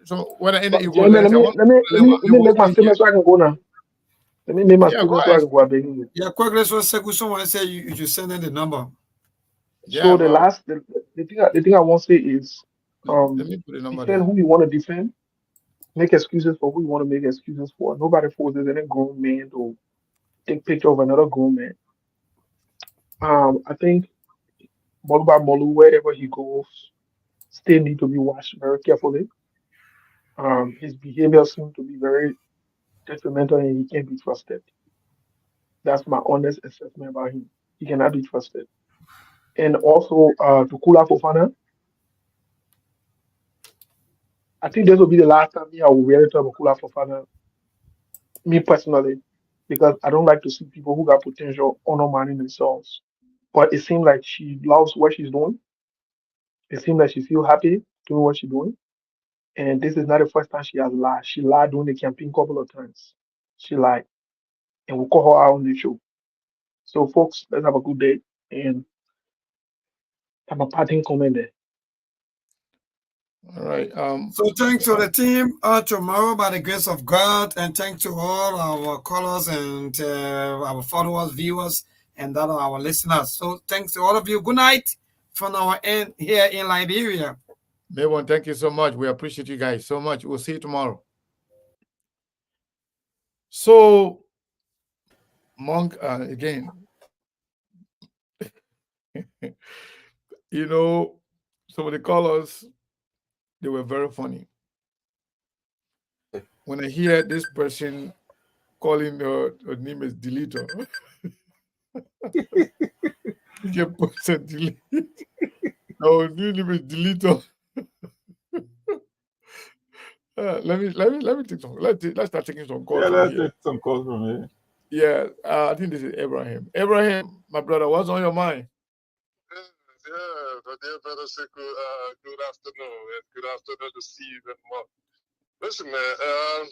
So when I end but it, gentlemen, let me make my statement so I can go now. Let me make my Yeah, go statement so I ahead. can go. I beg you. Yeah, quickly, so someone say you should send in the number. Yeah, So the well, last, the thing I want to say is, let me put the number defend there. who you want to defend. Make excuses for who you want to make excuses for. Nobody forces any grown man to take picture of another grown man. I think Moluba Molu, wherever he goes, still need to be watched very carefully. His behavior seems to be very detrimental and he can't be trusted. That's my honest assessment about him. He cannot be trusted. And also, to Kula Fofana, I think this will be the last time I will really talk about Kula Fofana, me personally, because I don't like to see people who got potential undermining themselves. But it seems like she loves what she's doing. It seems like she feels happy doing what she's doing. And this is not the first time she has lied. She lied during the campaign a couple of times. She lied. And we'll call her out on the show. So, folks, let's have a good day. And have a parting comment there. All right. So thanks to the team. Tomorrow, by the grace of God, and thanks to all our callers and our followers, viewers, and that are our listeners. So thanks to all of you. Good night from our end here in Liberia. Mayone, thank you so much. We appreciate you guys so much. We'll see you tomorrow. So, Monk, again, you know, some of the callers, they were very funny. When I hear this person calling her name is Deleter, you can put a delete. No, her name is Deleter. Let me take some. Let's start taking some calls Yeah, from let's here. take some calls from here. Yeah, I think this is Abraham. Abraham, my brother, what's on your mind? Yeah, but dear brother Sekou, good afternoon, and good afternoon to Steve and Mark. Listen, man,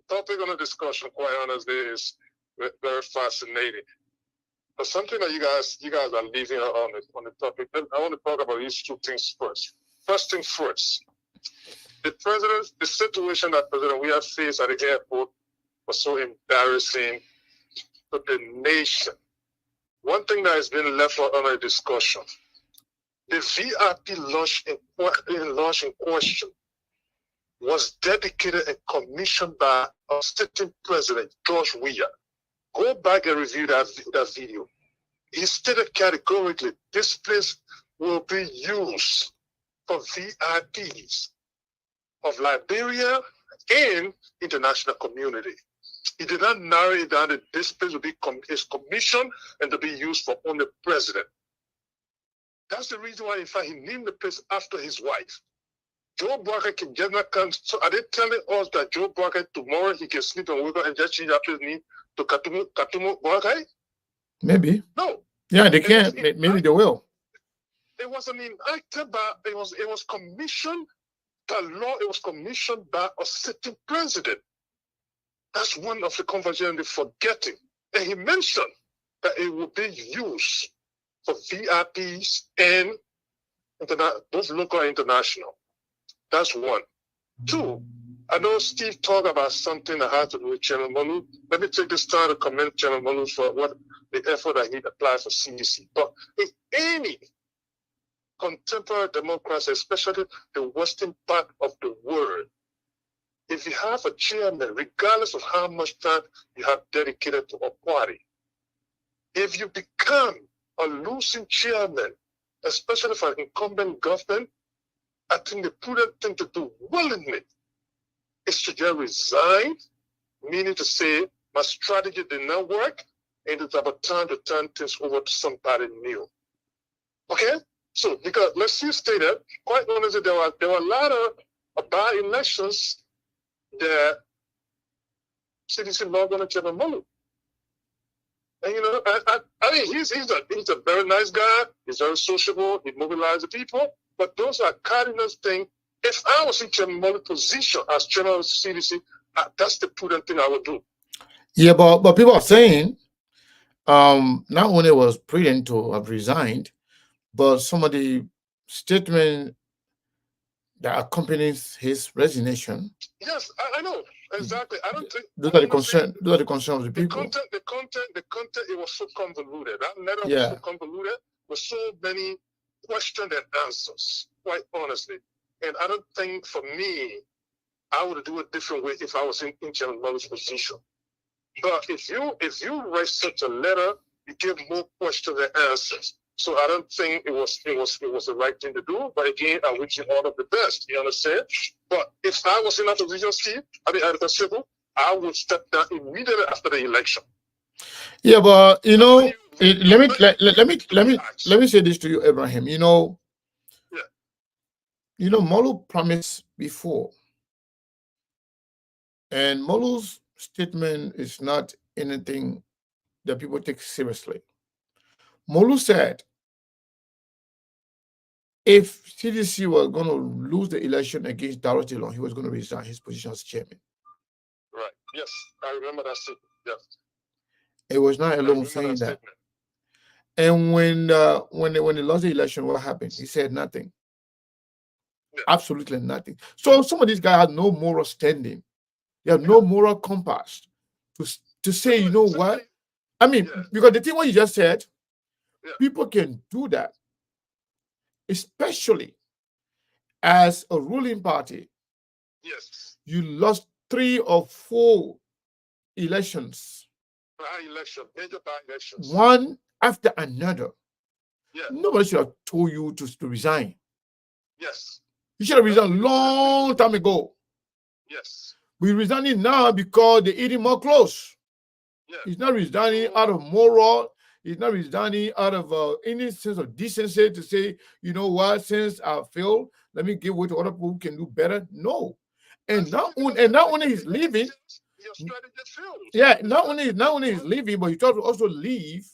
topic on the discussion, quite honestly, is very fascinating. But something that you guys are leaving on the topic, I want to talk about these 2 things first. First thing first, the situation that President we have faced at the airport was so embarrassing to the nation. One thing that has been left out under discussion, the VIP launch in question was dedicated and commissioned by a sitting president, George Weah. Go back and review that video. He stated categorically, this place will be used for VIPs of Liberia and international community. He did not narrow it down that this place will be commissioned and to be used for only the president. That's the reason why, in fact, he named the place after his wife. Joe Barker can get that. So are they telling us that Joe Barker tomorrow he can sleep and wake up and just change after his name to Katumo Barker? Maybe. No. Yeah, they can. Maybe they will. It wasn't enacted by. It was commissioned by law. It was commissioned by a sitting president. That's one of the conversations they're forgetting. And he mentioned that it will be used for VIPs and both local and international. That's one. Two, I know Steve talked about something that has to do with Chairman Molu. Let me take this time to commend Chairman Molu for what the effort that he applied for CDC. But if any contemporary democracy, especially the western part of the world, if you have a chairman, regardless of how much time you have dedicated to a party, if you become a losing chairman, especially for an incumbent government, I think the prudent thing to do willingly is to just resign, meaning to say, my strategy did not work, and it's about time to turn things over to somebody new. Okay? So, because let's just state that, quite honestly, there were a lot of by-elections that CDC logged on Chairman Molu. And you know, I mean, he's a very nice guy. He's very sociable. He mobilizes the people. But those are cardinal things. If I was in Chairman Molu's position as chairman of CDC, that's the prudent thing I would do. Yeah, but people are saying, not only was prudent to have resigned, but some of the statements that accompanies his resignation. Yes, I know exactly. I don't think those are the concerns. Those are the concerns of the people. The content. It was so convoluted. That letter was so convoluted with so many questions and answers. Quite honestly, and I don't think for me, I would do it a different way if I was in Chairman Molu's position. But if you write such a letter, you give more questions than answers. So I don't think it was the right thing to do. But again, I wish you all of the best. You understand? But if I was in that position, Steve, I would step down immediately after the election. Yeah, but you know, let me say this to you, Abraham. You know, Molu promised before, and Molu's statement is not anything that people take seriously. Molu said, if CDC was going to lose the election against Dorothy Long, he was going to resign his position as chairman. Right. Yes, I remember that statement. Yes. It was not alone saying that. And when they lost the election, what happened? He said nothing. Yeah. Absolutely nothing. So some of these guys have no moral standing. They have no moral compass to say, you know what? I mean, because the thing what you just said, people can do that, especially as a ruling party. Yes. You lost 3 or 4 elections. Major by-elections. One after another. Yeah. Nobody should have told you to resign. Yes. You should have resigned a long time ago. Yes. We're resigning now because they're eating more clothes. Yeah. He's not resigning out of moral. He's not resigning out of any sense of decency to say, you know what, since I failed, let me give way to other people who can do better. No. And not only he's leaving. Your strategy failed. Yeah, not only he's leaving, but he tried to also leave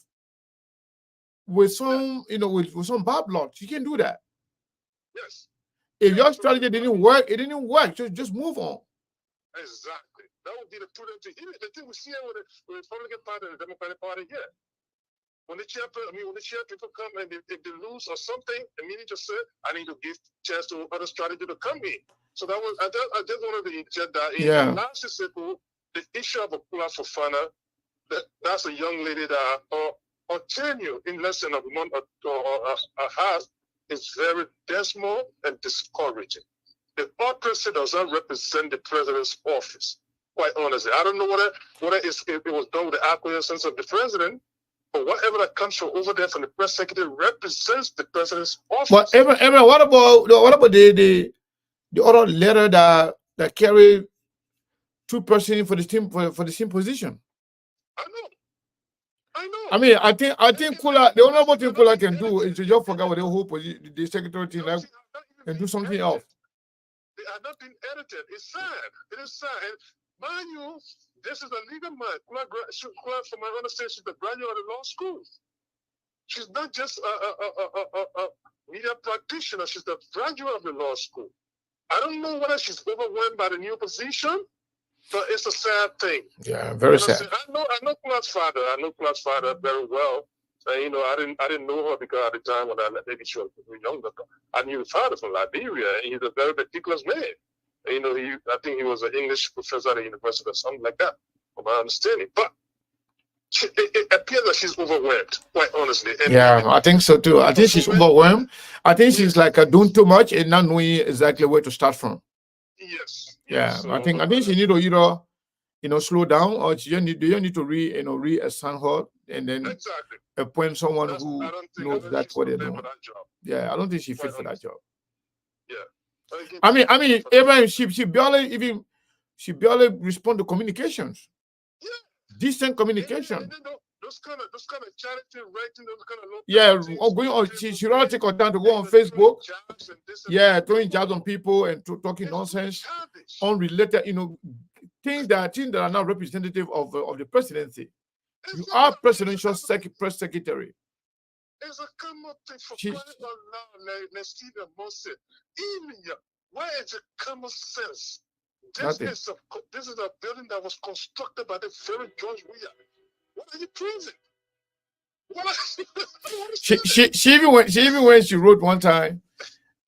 with some, with some bad blood. You can do that. Yes. If your strategy didn't work, it didn't work. Just move on. Exactly. That would be the prudent thing. Even the thing we see with the Republican Party and the Democratic Party here. When the chair people come and if they lose or something, immediately just say, I need to give chance to other strategy to come in. So that was I just wanted to inject that in. Yeah. And last is the issue of Akula Fofana. That's a young lady that her tenure in less than a month or a half is very dismal and discouraging. The autocracy does not represent the president's office. Quite honestly, I don't know whether it was done with the acquiescence of the president, but whatever that comes from over there from the press secretary represents the president's office. But Evan, what about the other letter that carried 2 persons for the same position? I know. I mean, I think Kula, the only thing Kula can do is to just forget what the whole position, the secretary thing, and do something else. They are not being edited. It's sad. It is sad. And mind you, this is a legal mind. Kula, from my understanding, she's a graduate of the law school. She's not just a media practitioner. She's the graduate of the law school. I don't know whether she's overwhelmed by the new position, but it's a sad thing. Yeah, very sad. I know Kula's father. I know Kula's father very well. And, I didn't know her because at the time when maybe she was younger. I knew his father from Liberia, and he's a very meticulous man. And, I think he was an English professor at the university or something like that, from my understanding. But it appears that she's overwhelmed, quite honestly. And yeah, I think so too. I think she's overwhelmed. I think she's like doing too much and not knowing exactly where to start from. Yes. Yeah, So, I think she need to either slow down, or you need to reassign her and then exactly. appoint someone That's- who I don't think knows that's she's what they're prepared doing. for that job. Yeah, I don't think she fit Quite for that honestly. job. Yeah. Again, I mean, even she barely respond to communications. Yeah. Decent communication. And then those kind of charity writing, those kind of low Yeah, things, or going on. She rather take her time to go on throwing Facebook. jabs and this and Yeah, that. throwing jabs on people and talking It's nonsense, childish. unrelated. Things that are not representative of the presidency. You It's are a- presidential press secretary. It's a common thing for She- crying out loud, like Stephen Mose. Even where is the common sense? Nothing. This is a building that was constructed by the very George Weah. What are you praising? What She even when she wrote one time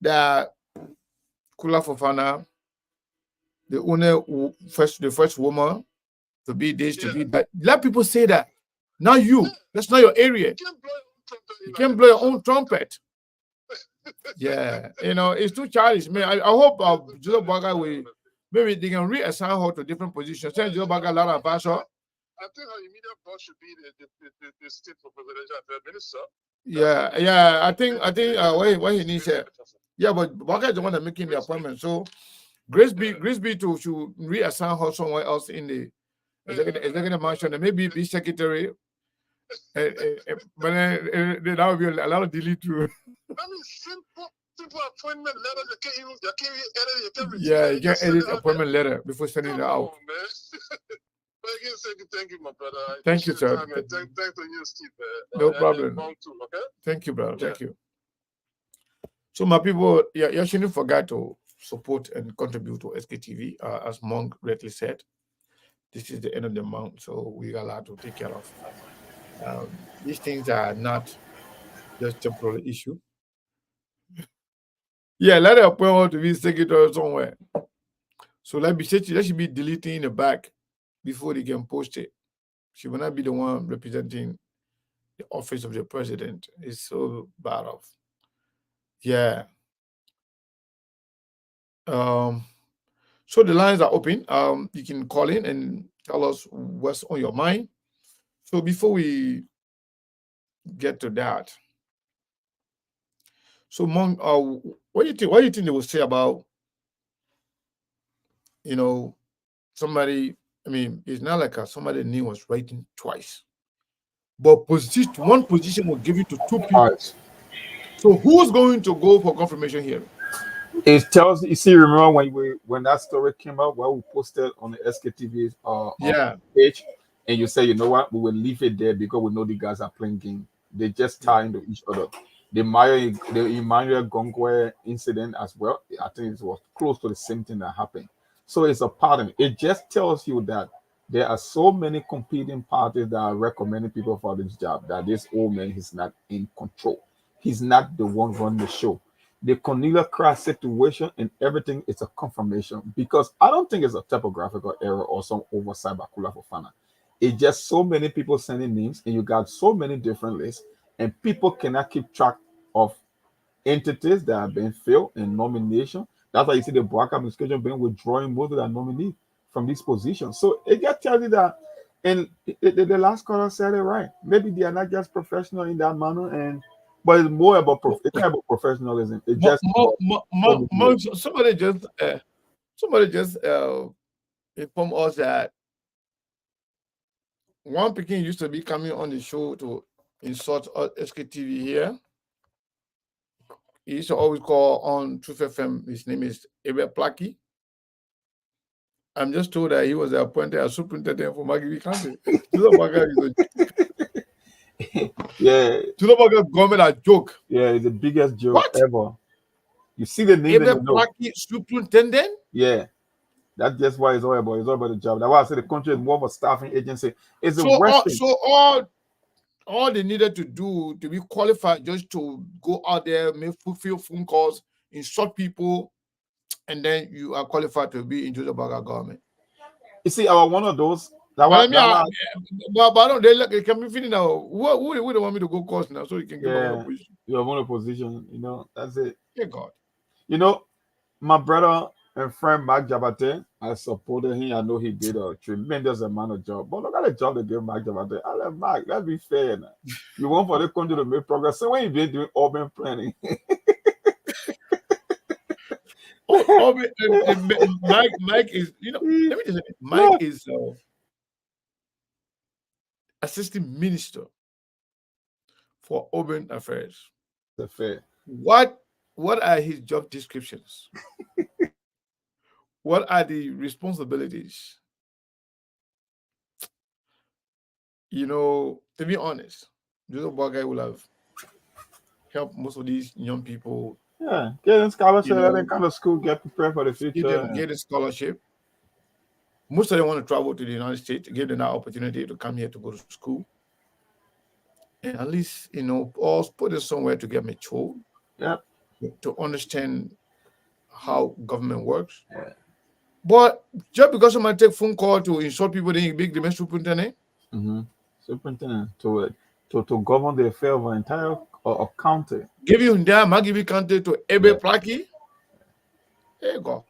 that Kula Fofana, the first woman to be this, to be that. Let people say that. Not you. That's not your area. You can't blow your own trumpet. Yeah, it's too childish, man. I hope Joe Baga will maybe they can reassign her to different positions. Send Joe Baga a lot of passion. I think her immediate boss should be the state for presidential affairs minister. Yeah. I think what he needs. Yeah, but Baga is the one that making the appointment. So Grace B should reassign her somewhere else in the executive mansion and maybe be secretary. But that would be a lot of delete too. I mean, simple appointment letter. You can't even edit. You can't Yeah, you can send edit it out appointment letter before sending it there. out. Come on, man. But again, thank you, my brother. I Thank you, appreciate sir. your time, and thanks to you, Steve. No And problem. Mom too, okay? Thank you, brother. Yeah. Thank you. So, my people, you shouldn't forget to support and contribute to SKTV. As Monk rightly said, this is the end of the month, so we got a lot to take care of. These things are not just temporary issue. Yeah, let her appoint to be secretary somewhere. So let she be deleting in the back before they can post it. She will not be the one representing the office of the president. It's so bad off. Yeah. So the lines are open. You can call in and tell us what's on your mind. So before we get to that, so Monk, what do you think they will say about somebody? I mean, it's not like somebody new was writing twice, but one position will give it to two people. Right. So who's going to go for confirmation hearing? It tells you see. Remember when that story came out, where we posted on the SKTV page, and you say, you know what, we will leave it there because we know the guys are playing game. They just tie into each other. The Emmanuel Gongwe incident as well. I think it was close to the same thing that happened. So it's a pattern. It just tells you that there are so many competing parties that are recommending people for this job that this old man is not in control. He's not the one running the show. The Cornelia Crass situation and everything is a confirmation, because I don't think it's a typographical error or some oversight by Kula Fofana. It's just so many people sending names, and you got so many different lists, and people cannot keep track of entities that have been filled in nomination. That's why you see the Black administration being withdrawing most of their nominees from these positions. So it just tells you that, and the last caller said it right. Maybe they are not just professional in that manner, but it's more about professionalism. It just somebody just informed us that one Peking used to be coming on the show to insult SKTV here. He used to always call on Truth FM. His name is Abel Plaki. I'm just told that he was appointed as superintendent for Magibi County. Yeah. Tulobaga government a joke. Yeah, it's the biggest joke ever. You see the name. Abel Plaki, superintendent? Yeah. That's just why it's all about the job. That's why I say the country is more of a staffing agency. It's a all they needed to do to be qualified just to go out there, make fulfill phone calls, insult people, and then you are qualified to be into the Baga government. You see, I was one of those. But I don't. They can be feeling now. Who don't want me to go course now, so you can get my position. You're one of position. You know, that's it. Yeah, God. You know, my brother and friend Mark Jabate, I supported him. I know he did a tremendous amount of job. But look at the job they gave Mark Jabate. I like, Mark, let's be fair now. You want for the country to make progress. So when you've been doing urban planning. Mike is, you know, let me just say, Mike is assistant minister for urban affairs. That's fair. What are his job descriptions? What are the responsibilities? You know, to be honest, Joseph Boakai will have helped most of these young people. Yeah, get in scholarship, let them come to school, get prepared for the future. Get a scholarship. Most of them want to travel to the United States, give them that opportunity to come here to go to school. And at least, you know, or put it somewhere to get mature. Yeah. To understand how government works. Yeah. But just because somebody take phone call to insult people, then you make the superintendent. Superintendent to govern the affair of an entire county. Give you that, I give you county to Ebe Plaki. There you go.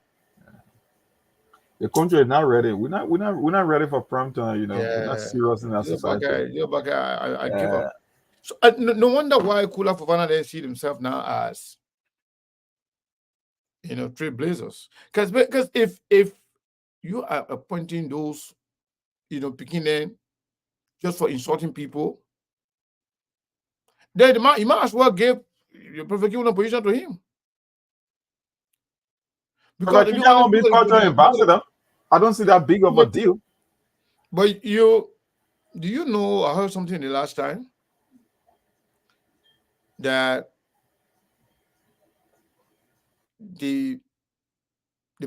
The country is not ready. We're not ready for prime time. You know, we're not serious in our society. I give up. So no wonder why Kula Fofana then see himself now as, you know, trailblazers. Because if you are appointing those, you know, picking them just for insulting people, then you might as well give your Prophet King a position to him. Because you don't be cultural ambassador. I don't see that big of a deal. But do you know, I heard something the last time that the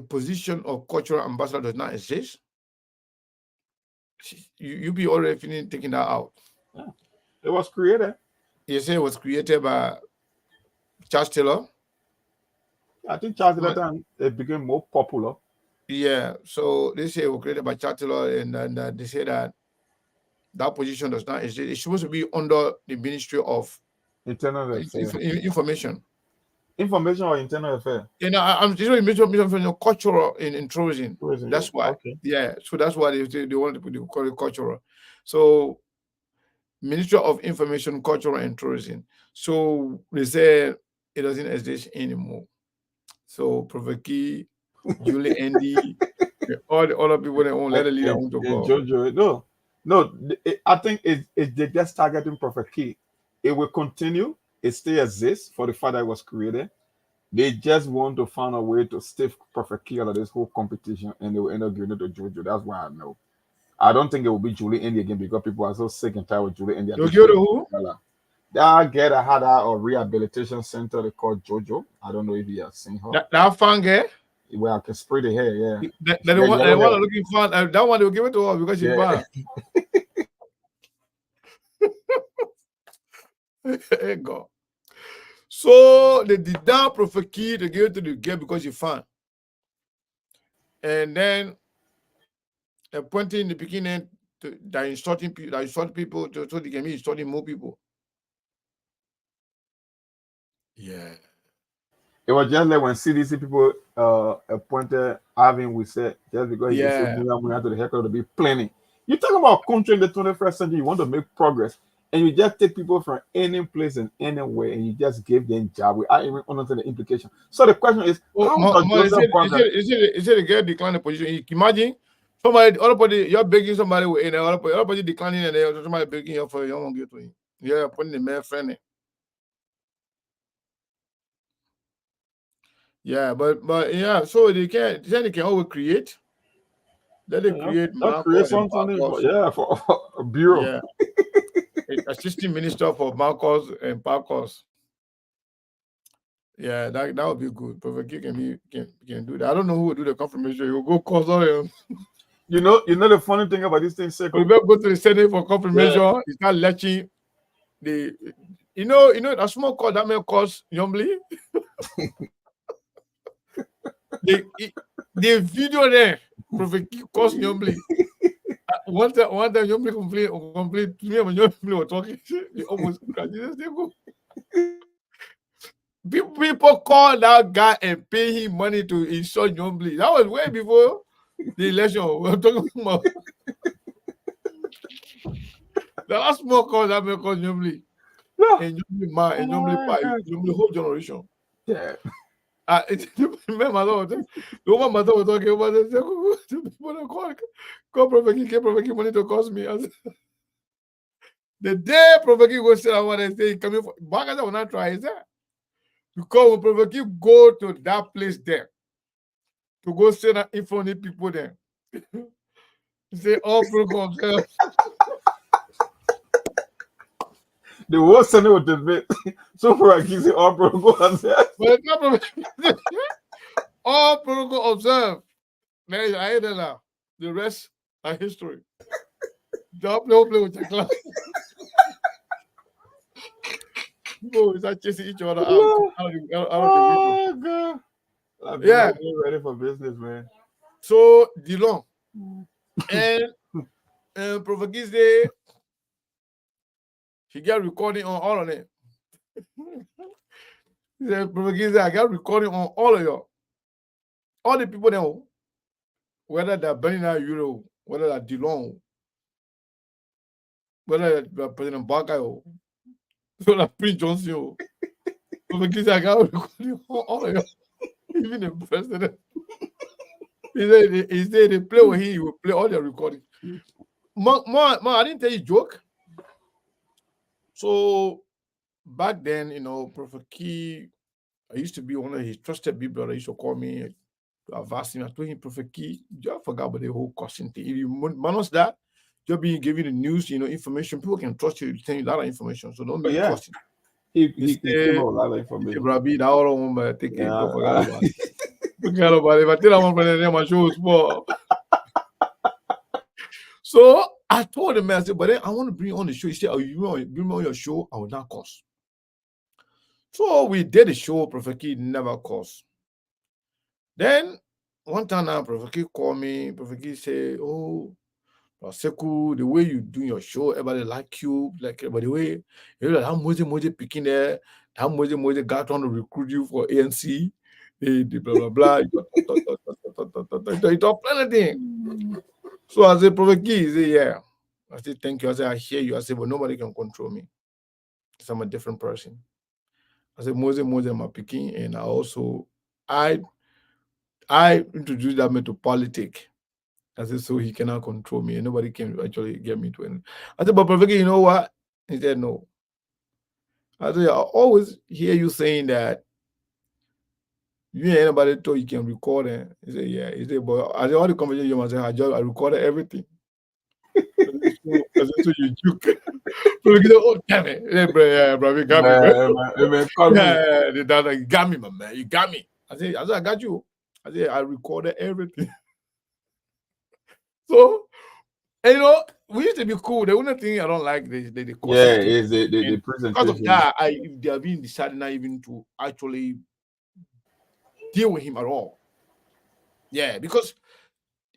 position of cultural ambassador does not exist. You be already feeling taking that out. Yeah. It was created. You say it was created by Charles Taylor. I think Charles Taylor time it became more popular. Yeah, so they say it was created by Charles Taylor, and they say that position does not exist. It's supposed to be under the Ministry of Internal Affairs. Information. Information or internal affairs? You know, I'm just mentioning cultural in tourism. That's why. Okay. Yeah, so that's why they wanted to call it cultural. So, Ministry of Information, Cultural and Tourism. So they say it doesn't exist anymore. So Prophet Key, Julie Andy, all the other people that won't let the leader want to go. Jojo, no. I think they just targeting Prophet Key. It will continue. It still exists for the fact that it was created. They just want to find a way to stiff Prophet Key out of this whole competition, and they will end up giving it to Jojo. That's why I know. I don't think it will be Julie Indy again because people are so sick and tired with Julie Indy. You'll give it to who? That girl that had a rehabilitation center they called Jojo. I don't know if you have seen her. That fun girl? Well, I can spray the hair, yeah. The one looking fun. That one they will give it to her because she's bad. There you go. So they did that Prophet Key to give it to the girl because she's fun. And then appointing the beginning that insulting people, so they can be insulting more people. Yeah. It was just like when CDC people appointed Alvin, we said, just because he said we have to the heck to be planning. You talk about country in the 21st century, you want to make progress, and you just take people from any place and anywhere, and you just give them job without even understanding the implication. So the question is, is it a girl decline the position? Imagine somebody, you're begging somebody with everybody declining, and somebody begging you for your own get to him. You're putting the man friendly. Yeah, but yeah, so they can always create. Let them create something for a bureau. Yeah. Assistant Minister for Marcos and Parcos. Yeah, that would be good. Prophet King can do that. I don't know who will do the confirmation. He will go call them. You know the funny thing about this thing, we better go to the Senate for confirmation. It's not letching. you know a small call that may cause Yombly. the video there, Prophet Key caused Yombly. One time Yombly complained to me when Yombly was talking. They almost cried. People call that guy and pay him money to insult Yombly. That was way before the election. We're talking about the last small call that may cause Yombly. And Yombly man, and Yombly whole generation. Yeah. Remember the woman mother was talking about this. People call Prophet Key money to cost me. The day Prophet Key goes to what I say coming for back as I will not try is that. Because when Prophet Key go to that place there to go sit in front of people there, he say all programs. The whole Senate was debate. So for a kid, all programs. All protocol observed. Man, I hear that now. The rest are history. Don't play with your class. People start chasing each other out of the window. God. Yeah. Ready for business, man. So DeLong and Prophet Key say he got recording on all of them. He said, Prophet Key say, I got recording on all of y'all. All the people there, whether they're burning out Euro, whether they're DeLong, whether they're President Barker, so that Prince Johnson, Prophet Key say, I got recording on all of y'all. Even the president. He said they play with him, he will play all their recordings. Man, I didn't tell you a joke. So back then, Prophet Key, I used to be one of his trusted people that used to call me. I've asked him, I told him, Prophet Key, I forgot about the whole caution thing. If you manage that, you'll be giving the news, information. People can trust you, tell you a lot of information. So don't be trusting. He came out a lot of information. Rabbi, that all one, but take it. Don't forget about it. Forget about it. If I tell that one for the name, my show is small. So I told him, I said, but then I want to bring on the show. He said, you bring me on your show, I will not cost. So we did the show, Prophet Key never cost. Then one time now, Prophet Key called me. Prophet Key said, oh, Seku, the way you do your show, everybody like you, like by the way, like how Moje picking there, how Moje got on to recruit you for ANC, the blah blah blah. He talk plenty. So I said, Prophet Key, he said, yeah. I said, thank you. I said, I hear you. I said, but nobody can control me. Because I'm a different person. I said, Moje my picking, and I introduced that to politics. I said, so he cannot control me, and nobody can actually get me to it. I said, but Prophet Key, you know what? He said, no. I said, I always hear you saying that you ain't anybody told you can record it. He said, yeah. He said, but I said, all the conversation you must say, I recorded everything. I said, so you joke. Prophet Key said, oh, damn it. Yeah, bro, you got me. Yeah, you got me, my man. You got me. I said, I got you. I said, I recorded everything. So, and we used to be cool. The only thing I don't like is the is the presentation. Because of that, they have been decided not even to actually deal with him at all. Yeah, because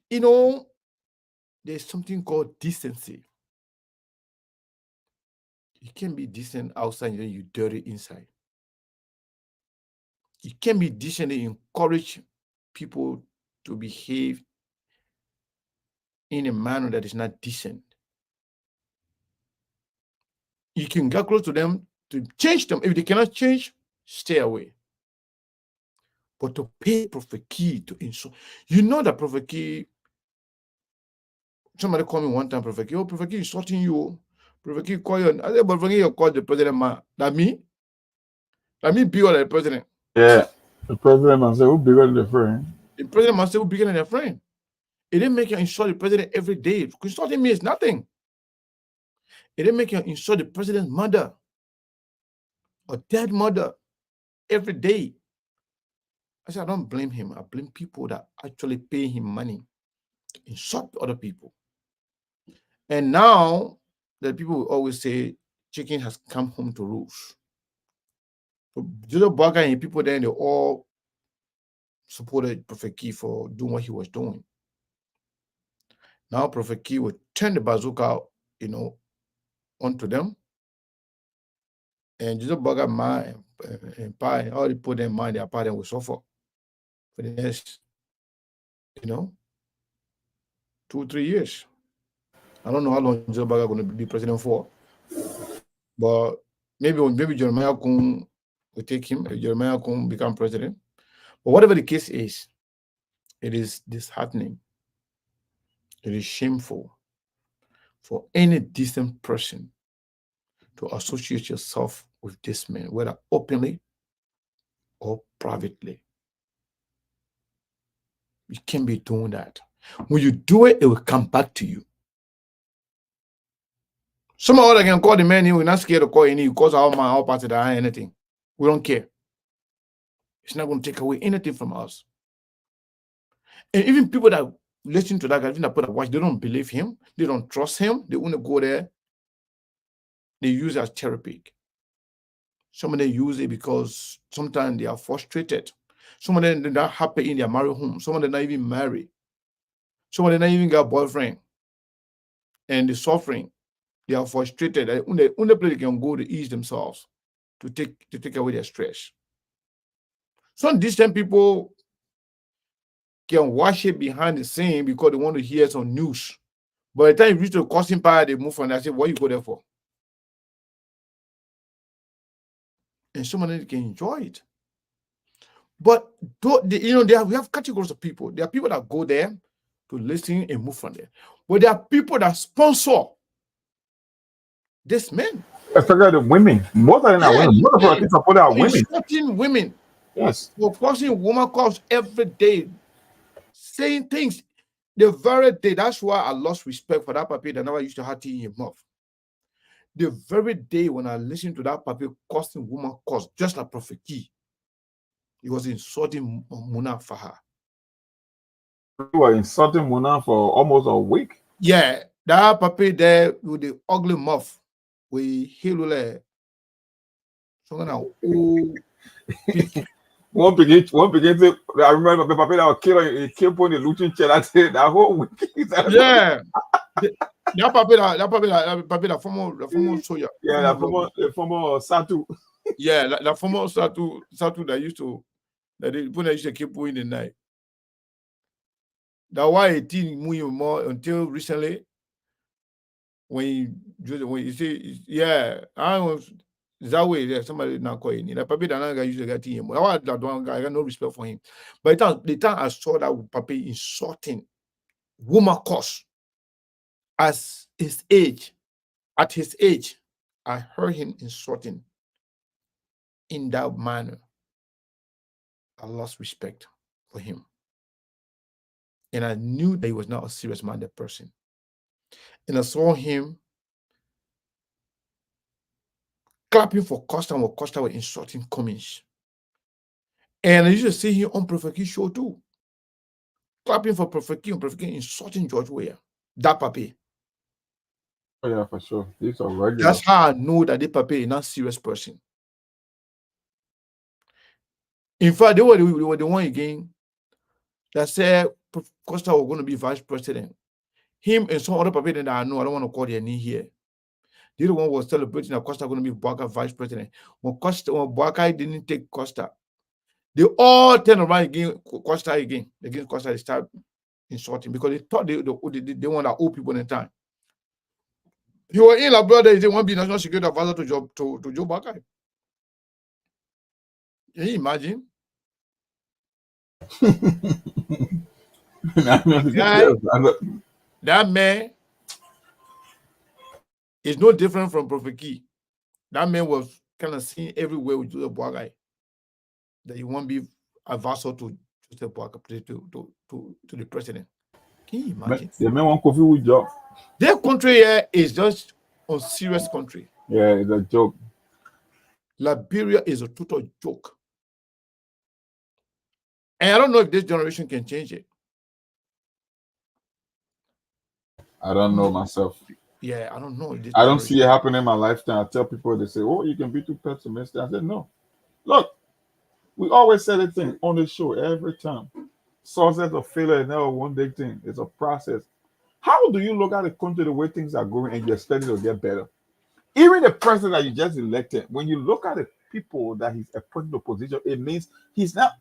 there's something called decency. You can't be decent outside and then you dirty inside. You can't be decent and encourage people to behave in a manner that is not decent. You can get close to them to change them. If they cannot change, stay away. But to pay Prophet Key to insult, that Prophet Key, somebody called me one time, Prophet Key, Prophet Key insulting you. Prophet Key call you. I said, but Prophet Key, you call the president, man. That me bigger than the president. Yeah. The president must say, who bigger than the friend? The president must say, who bigger than their friend? It didn't make you insult the president every day. Insulting me is nothing. It didn't make you insult the president's mother or dead mother every day. I said, I don't blame him. I blame people that actually pay him money to insult other people. And now, the people will always say, chicken has come home to roost. Joseph Boakai and people then, they all supported Prophet Key for doing what he was doing. Now Prophet Key would turn the bazooka, onto them. And Joseph Boakai mind and pie, and all they put in mind, their party will suffer for the next, 2-3 years. I don't know how long Joseph Boakai going to be president for, but maybe Jeremiah Kun will take him. Jeremiah Kun become president. But whatever the case is, it is disheartening. It is shameful for any decent person to associate yourself with this man, whether openly or privately. You can't be doing that. When you do it, it will come back to you. Some of us can call the man, we're not scared to call any because our party that anything. We don't care. It's not going to take away anything from us. And even people that listen to that guy, even that put a watch, they don't believe him, they don't trust him, they want to go there. They use it as therapy. Some of them use it because sometimes they are frustrated. Some of them they're not happy in their married home. Some of them not even married. Some of them not even got a boyfriend. And they're suffering. They are frustrated. The only place they can go to ease themselves, to take away their stress. Some distant people can watch it behind the scene because they want to hear some news. By the time you reach the costing part, they move from there. I say, what you go there for? And some of them can enjoy it. But we have categories of people. There are people that go there to listen and move from there. But there are people that sponsor this men. Especially the women. Most of them are women. Most of the people support are women. Insulting women. Yes. For causing woman calls every day, saying things the very day. That's why I lost respect for that puppy that never used to have tea in his mouth. The very day when I listened to that puppy causing woman calls, just like Prophet Key, he was insulting Muna for her. You were insulting Muna for almost a week. Yeah, that puppy there with the ugly mouth, with Hilule. So now, one begin to. I remember the puppy that was killed. He killed on the looting chair. That whole week. Yeah. That puppy, that former soldier. Yeah, the former Satu. Yeah, the former Satu that used to, that used to keep in the night. That's why it didn't move more until recently. When you say, yeah, I was that way. Yeah, somebody not calling it. That puppy that guy used to get him. That one guy, I got no respect for him. But the time I saw that puppy insulting woman cause. At his age, I heard him insulting in that manner. I lost respect for him. And I knew that he was not a serious-minded person. And I saw him clapping for Costa when Costa was insulting Cummings. And I used to see him on Prophet Key show too. Clapping for Prophet Key and Prophet Key insulting George Weah. That puppy. Oh yeah, for sure. He's a regular. That's how I know that the puppy is not a serious person. In fact, they were the one again that said Costa was going to be vice president. Him and some other puppy that I know, I don't want to call their name here. The other one was celebrating that Costa was going to be Boakai vice president. When Boakai didn't take Costa, they all turned around against Costa. They started insulting because they thought they want to old people in time. He was in like brother, he didn't want to be national security advisor to Joe Boakai. Can you imagine? That man is no different from Prophet Key. That man was kind of seen everywhere with Joseph Boakai. That he won't be advisor to Joseph Boakai to the president. Can you imagine? The man want coffee with job. Their country here is just a serious country. Yeah, it's a joke. Liberia is a total joke. And I don't know if this generation can change it. I don't know myself. Yeah, I don't know. I don't see it happening in my lifetime. I tell people, they say, "Oh, you can be too pessimistic." I said, "No. Look, we always say the thing on the show every time. Success or failure is never one big thing. It's a process. How do you look at the country the way things are going and you expect it to get better? Even the president that you just elected, when you look at the people that he's appointed to position, it means he's not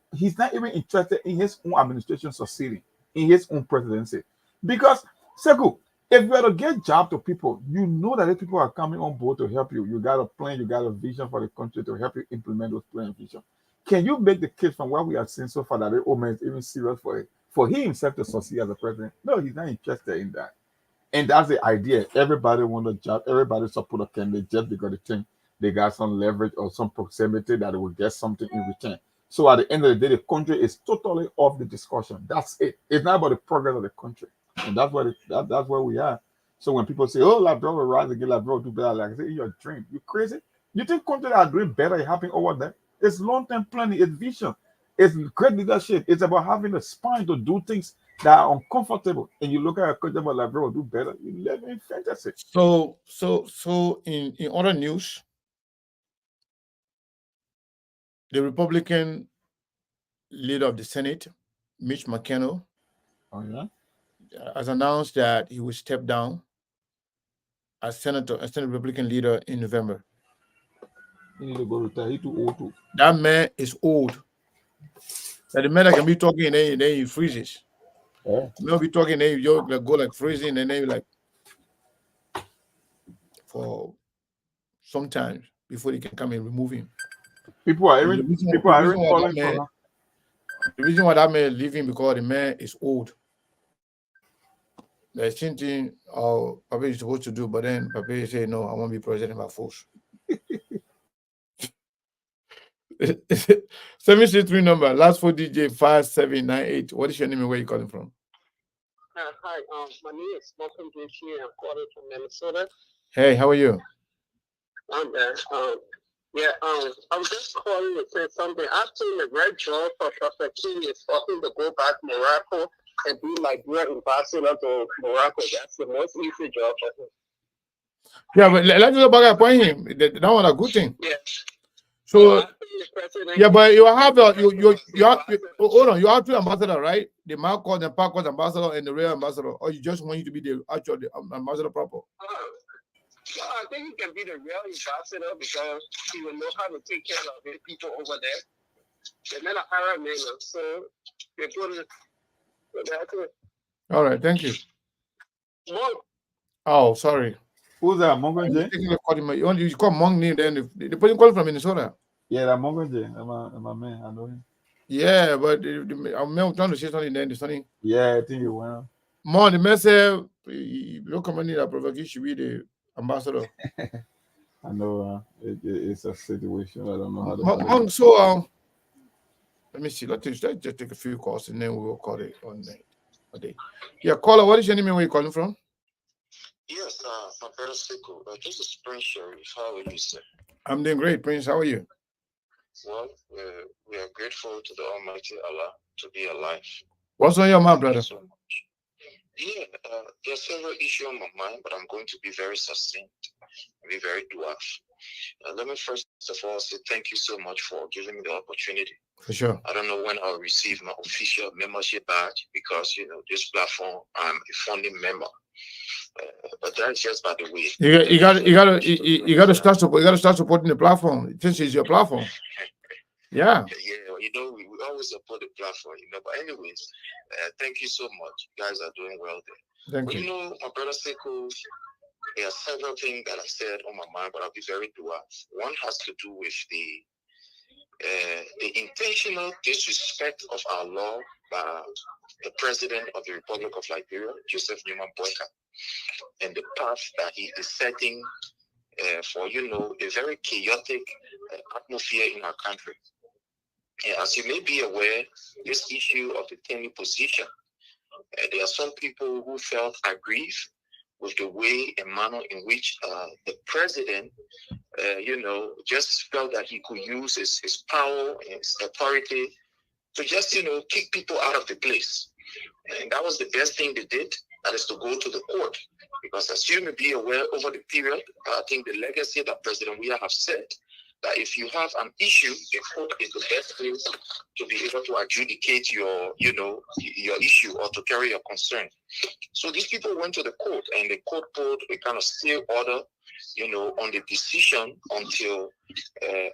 even interested in his own administration succeeding, in his own presidency. Because Sekou, if you are to get job to people, you know that the people are coming on board to help you. You got a plan, you got a vision for the country to help you implement those plan and vision. Can you make the case from what we have seen so far that the old man is even serious for it? For he himself to succeed as a president? No, he's not interested in that. And that's the idea. Everybody want a job. Everybody support a candidate just because they think they got some leverage or some proximity that they will get something in return. So at the end of the day, the country is totally off the discussion. That's it. It's not about the progress of the country, and that's where we are. So when people say, "Oh, Labrador will rise again, Labrador will do better," like I say, in your dream, you crazy? You think countries that are doing better is happening over there? It's long-term planning. It's vision. It's great leadership. It's about having a spine to do things that are uncomfortable. And you look at a country like Labrador will do better. You live in fantasy. So in other news, the Republican leader of the Senate, Mitch McConnell, has announced that he will step down as Senate Republican leader in November. He need to go retire. He's too old too. That man is old. That the man that can be talking and then he freezes. Yeah. You know, be talking, then you go like freezing, and then you like for sometimes before they can come and remove him. People are even calling for her. The reason why that man is leaving because the man is old. There's something Papa is supposed to do, but then Papa say no, I won't be president by force. 763 number, last 4 DJ 5798. What is your name and where you calling from? Hi, my name is Malcolm J.C. I'm calling from Minnesota. Hey, how are you? I'm there. I was just calling to say something. I think the red job for Prophet King is for him to go back to Morocco and be like your ambassador to Morocco. That's the most easy job for him. Yeah, but let's go back and point him. That one a good thing. Yeah. So yeah, but you have hold on. You have two ambassadors, right? The Marcos and Pacos ambassador and the real ambassador, or you just want you to be the actual ambassador proper? I think he can be the real ambassador because he will know how to take care of the people over there. The men are Arab men, so they put it. All right, thank you. Monk. Oh, sorry. Who's that? Mongo J? You call Monk name, then the person calling from Minnesota. Yeah, that Mongo J. My man. I know him. Yeah, but I'm trying to say something then. The something. Yeah, I think you will. More the message. You don't come that Prophet should be the ambassador. I know it's a situation. I don't know how to. Monk, so let me see. Let's just take a few calls and then we will call it on a day. Yeah, caller. What is your name and where you calling from? Yes, my brother Sekou. This is Prince Sharif. How are you, sir? I'm doing great, Prince. How are you? Well, we are grateful to the Almighty Allah to be alive. What's on your mind, brother? So yeah, there are several issues on my mind, but I'm going to be very succinct and be very dwarf. Let me first of all say thank you so much for giving me the opportunity. For sure. I don't know when I'll receive my official membership badge because this platform I'm a founding member. But that's just by the way. You got to start supporting the platform. This is your platform. Yeah. Yeah, we always support the platform, But anyways, thank you so much. You guys are doing well there. Thank you. My brother Sekou, there are several things that I said on my mind, but I'll be very dwarf. One has to do with the intentional disrespect of our law by the president of the Republic of Liberia, Joseph Newman Boyka, and the path that he is setting for, a very chaotic atmosphere in our country. As you may be aware, this issue of the tenure position, there are some people who felt aggrieved with the way and manner in which the president, just felt that he could use his power and his authority to just, kick people out of the place. And that was the best thing they did, that is to go to the court Because as you may be aware, over the period, I think the legacy that President Weah have said, that if you have an issue, the court is the best place to be able to adjudicate your issue or to carry your concern. So these people went to the court, and the court put a kind of stay order, on the decision until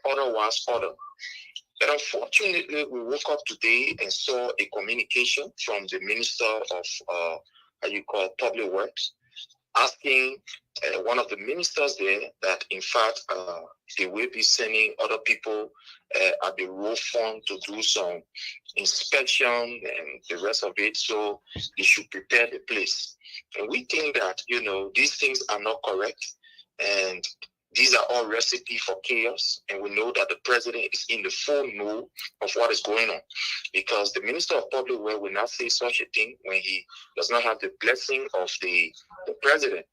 otherwise order. But unfortunately, we woke up today and saw a communication from the Minister of Public Works, asking one of the ministers there that, in fact, they will be sending other people at the road front to do some inspection and the rest of it, so they should prepare the place. And we think that, these things are not correct, and these are all recipe for chaos, and we know that the president is in the full know of what is going on, because the Minister of Public Works will not say such a thing when he does not have the blessing of the president.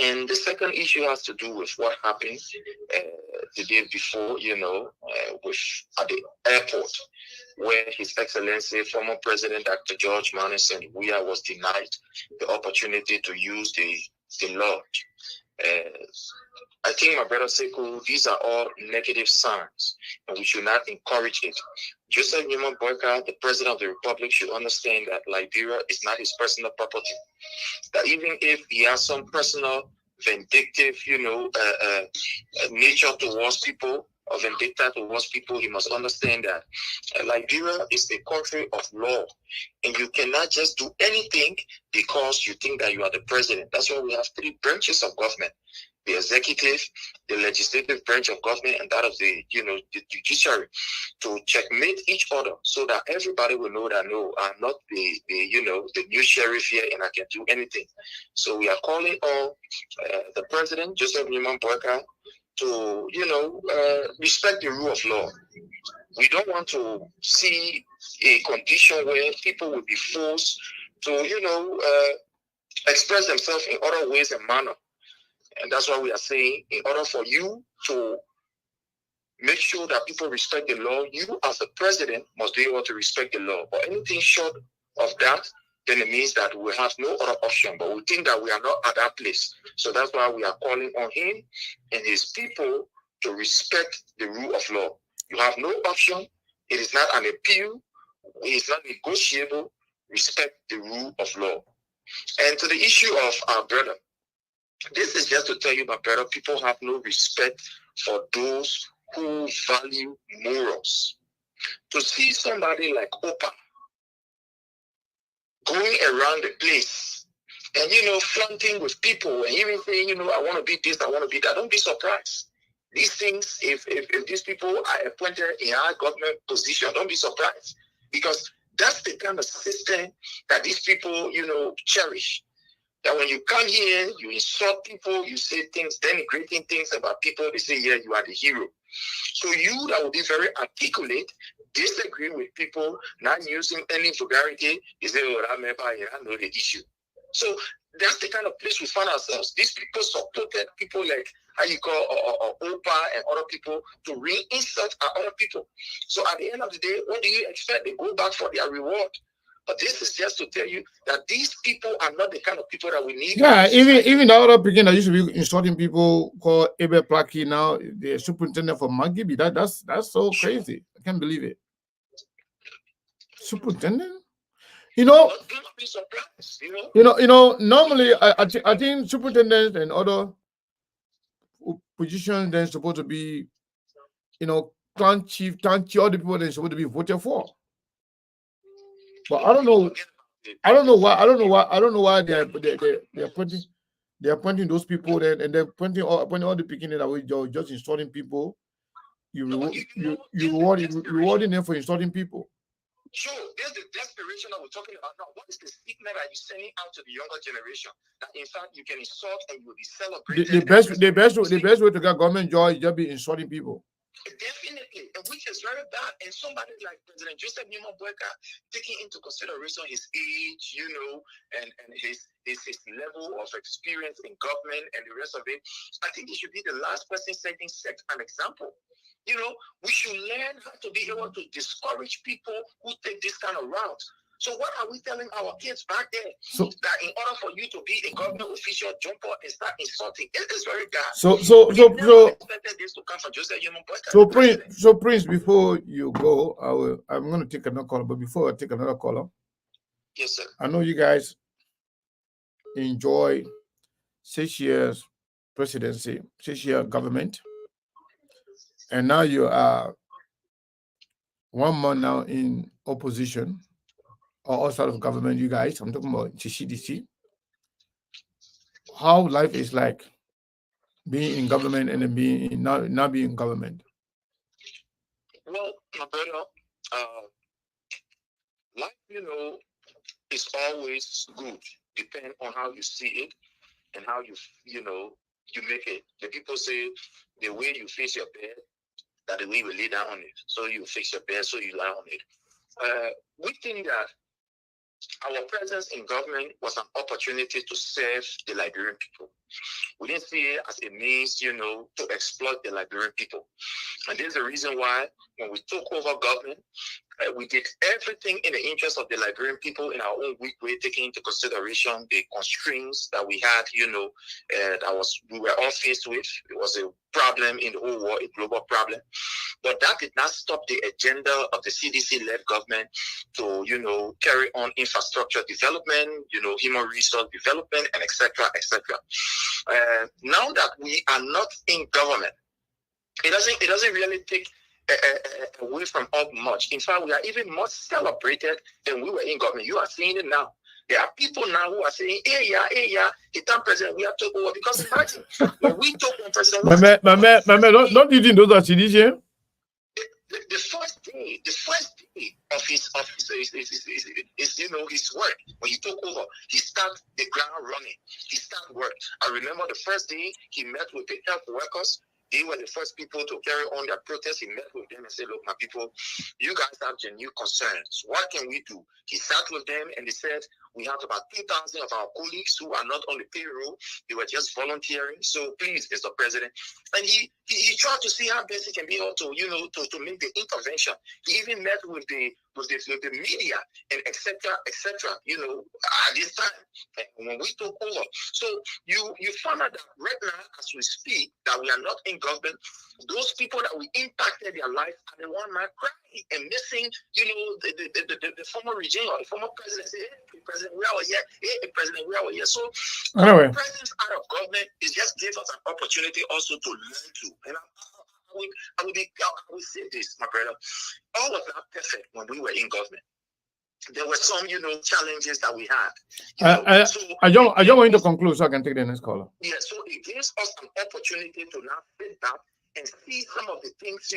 And the second issue has to do with what happened the day before, at the airport, where His Excellency, former President Dr. George Madison Weah was denied the opportunity to use the lodge. I think, my brother Sekou, these are all negative signs, and we should not encourage it. Joseph Newman Boyka, the President of the Republic, should understand that Liberia is not his personal property. That even if he has some personal vindictive, nature towards people, or vendetta towards people, he must understand that Liberia is a country of law, and you cannot just do anything because you think that you are the president. That's why we have three branches of government: the executive, the legislative branch of government, and that of the judiciary, to checkmate each other, so that everybody will know that no, I'm not the new sheriff here, and I can do anything. So we are calling on the president, Joseph Newman Boyka, to respect the rule of law. We don't want to see a condition where people will be forced to express themselves in other ways and manner. And that's why we are saying, in order for you to make sure that people respect the law, you as the president must be able to respect the law. Or anything short of that, then it means that we have no other option. But we think that we are not at that place. So that's why we are calling on him and his people to respect the rule of law. You have no option. It is not an appeal. It is not negotiable. Respect the rule of law. And to the issue of our brother, this is just to tell you, my brother, people have no respect for those who value morals. To see somebody like Opa going around the place and, flaunting with people and even saying, I want to be this, I want to be that, don't be surprised. These things, if these people are appointed in our government position, don't be surprised. Because that's the kind of system that these people, cherish. That when you come here, you insult people, you say things, denigrating things about people, they say, yeah, you are the hero. So you that will be very articulate, disagree with people, not using any vulgarity, you say, oh, I know the issue. So that's the kind of place we find ourselves. These people supported people like how you call Opa and other people to re-insult other people. So at the end of the day, what do you expect? They go back for their reward. But this is just to tell you that these people are not the kind of people that we need. Yeah, even the other beginning that used to be insulting people called Abel Plaki, now the superintendent for Magibi. That's so crazy. I can't believe it. Superintendent? Don't be surprised, normally I think superintendents and other positions they're supposed to be, clan chief, all the people they're supposed to be voted for. But I don't know why they're appointing those people and they're appointing all the beginning that we just insulting people. You rewarding them for insulting people. Sure, there's the desperation that we're talking about now. What is the stigma that you're sending out to the younger generation? That in fact you can insult and you will be celebrated. The best way to get government joy is just be insulting people. Definitely, and which is very bad. And somebody like President Joseph Newman Boyka, taking into consideration his age, and his level of experience in government and the rest of it, I think he should be the last person setting an example. We should learn how to be able to discourage people who take this kind of route. So what are we telling our kids back there? So that in order for you to be a government official, jump up and start insulting. It is very bad. So expected this to come from Joseph Nyeman Boyka. So Prince, before you go, I'm going to take another call. But before I take another caller, yes, sir. I know you guys enjoy 6 years presidency, 6-year government, and now you are 1 month now in opposition or outside of government. You guys, I'm talking about CDC. How life is like being in government and then being in, not being in government. Well, my brother, life, is always good, depending on how you see it and how you make it. The people say the way you face your bed, that the way you lay down on it. So you fix your bed, so you lie on it. We think that our presence in government was an opportunity to serve the Liberian people. We didn't see it as a means, to exploit the Liberian people. And this is the reason why when we took over government, we did everything in the interest of the Liberian people in our own weak way, taking into consideration the constraints that we had, we were all faced with. It was a problem in the whole world, a global problem. But that did not stop the agenda of the CDC-led government to, carry on infrastructure development, human resource development, and et cetera, et cetera. Now that we are not in government, it doesn't really take away from us much. In fact, we are even more celebrated than we were in government. You are seeing it now. There are people now who are saying, hey, the time president, we have to go over. Because imagine, when we took on president... My man, don't you think those are CDC? The first day of his office is his work. When he took over, he started the ground running. He started work. I remember the first day he met with the health workers. They were the first people to carry on their protest. He met with them and said, look, my people, you guys have genuine concerns. What can we do? He sat with them and they said, we have about 2,000 of our colleagues who are not on the payroll. They were just volunteering. So please, Mr. President. And he tried to see how best he can be able to, to make the intervention. He even met with the media and et cetera, at this time when we took over. So you found out that right now, as we speak, that we are not in government. Those people that we impacted their life are the one man crying and missing, the former regime or the former president say, hey, President, we are here. Hey, President, we are here. So anyway, presence out of government is just gives us an opportunity also to learn to. And I will say this, my brother. All was not perfect when we were in government. There were some, challenges that we had. I don't want you to conclude so I can take the next caller. Yeah, so it gives us an opportunity to now sit back and see some of the things,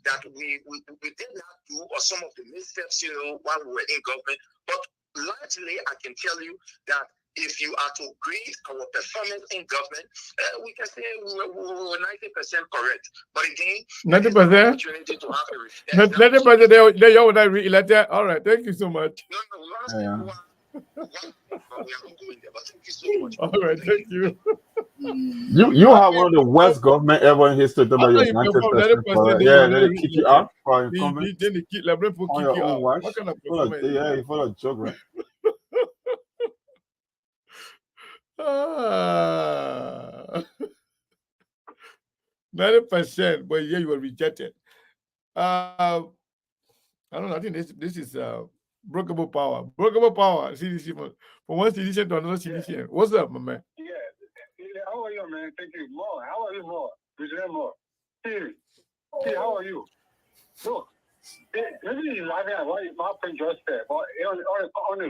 that we did not do, or some of the missteps, while we were in government. But largely, I can tell you that if you are to grade our performance in government, we can say we were 90% correct. But again, 90%? Opportunity to have a 90%, they would have re-elected. All right, thank you so much. No, all right, thank you. You have one of the worst government ever in history. About your 90%. Yeah, they kick you out for incumbent. Then they kick people on kick your you own out. watch. What kind of Full of, performance? yeah, full of joke, right? 90%, but yeah, you were rejected. I don't know. I think this is brokeable power. Brokeable power. CDC from one CDC to another CDC. Yeah. What's up, my man? Yeah. How are you, man? Thank you. More. How are you, more? President More. Hey, how are you? Look, maybe you're laughing at what my friend just said, but on the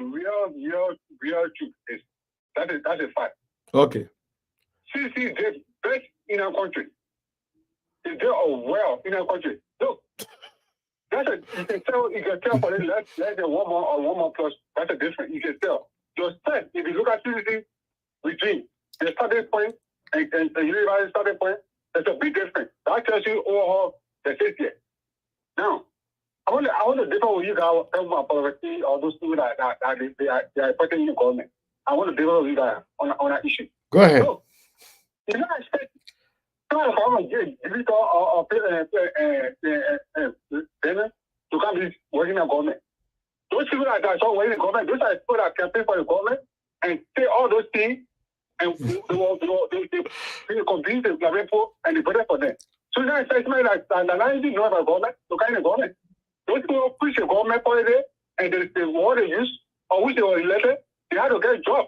real truth is that's a fact. Okay. CDC is the best in our country. Is there a well in our country? Look, you can tell for less than 1 month or 1 month plus. That's a difference. You can tell. Just if you look at CDC regime, the starting point and the university starting point, there's a big difference. That tells you overall the safety. Now, I want to differ with you guys about poverty or those people that they are putting in the government. I want to differ with you guys on that issue. Go ahead. So, you know, I expect to come be working in government. Those people that are working in the government, those are people that campaign for the government and say all those things, and they convince the people and they voted for them. So now it's like that now you know about government, to kind of government. Those people push the government policy and they want to use on which they were elected, they had to get a job.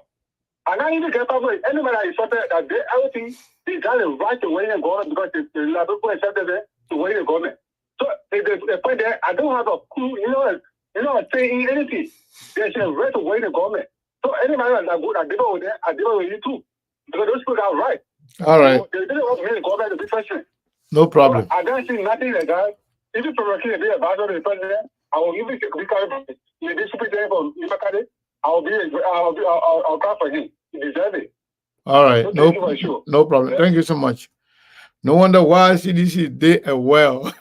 And I even get public. Anybody that is something that they everything they got a right to win the government because the people accepted them to win the government. So if they put there, I don't have a clue, saying anything. There's a right to win the government. So anybody that good, I did with them, I did with you too. Because those people are right. All right. So they didn't want to win the government to be president. No problem. So I don't see nothing like that. If you provoke me to be a advisor to the president, I will give you the discipline from Imakade. I'll call for him. He deserves it. All right. So No, thank you for sure. no problem. Yeah. Thank you so much. No wonder why CDC did a well.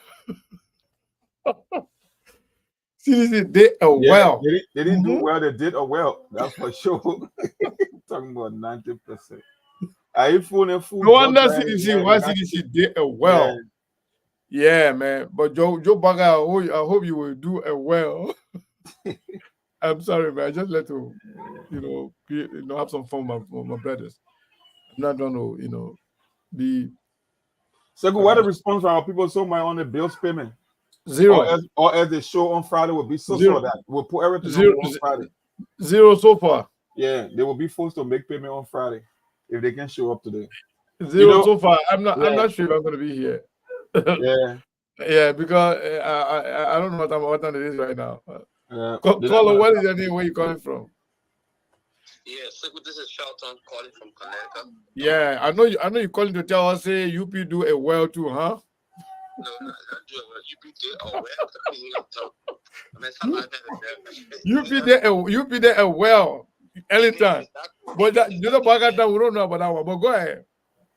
CDC did a well. They didn't do well. They did a well. That's for sure. Talking about 90%. Are you fooling? No wonder CDC. Why CDC did a well? Yeah, man. But Joe Bagger, I hope you will do a well. I'm sorry, man. I just let to, have some fun with my brothers. I'm not going to, be. So, what the response from our people so much on the bills payment? Zero. Or as the show on Friday will be so that we'll put everything on Friday. Zero so far. Yeah, they will be forced to make payment on Friday if they can show up today. Zero so far. I'm not sure if I'm going to be here. Yeah, because I don't know what time it is right now. Yeah. Caller, what is your name? Where you calling from? Yeah, so this is Shelton calling from Connecticut. Yeah, I know you calling to tell us say UP do a well too, huh? No, not do a well. UP did a well. UP did a well anytime. But that we don't know about that one. But go ahead.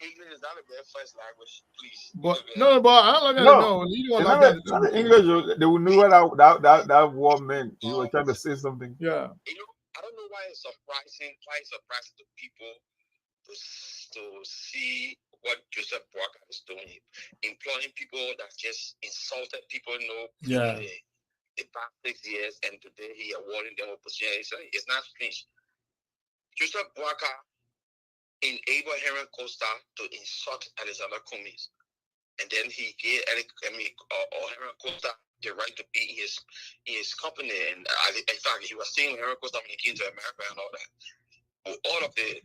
English is not a very first language, please. But no, but I don't know. It's not English. They will know what that word meant. You were trying to say something. Yeah. I don't know why it's surprising to people to see what Joseph Boakai is doing, employing people that just insulted people, the past 6 years, and today he awarding them a position. It's not strange. Joseph Boakai enabled Henry Costa to insult Alexander Cummings, and then he gave Henry Costa the right to be in his company. And in fact, he was saying Henry Costa when he came to America and all that. But all of the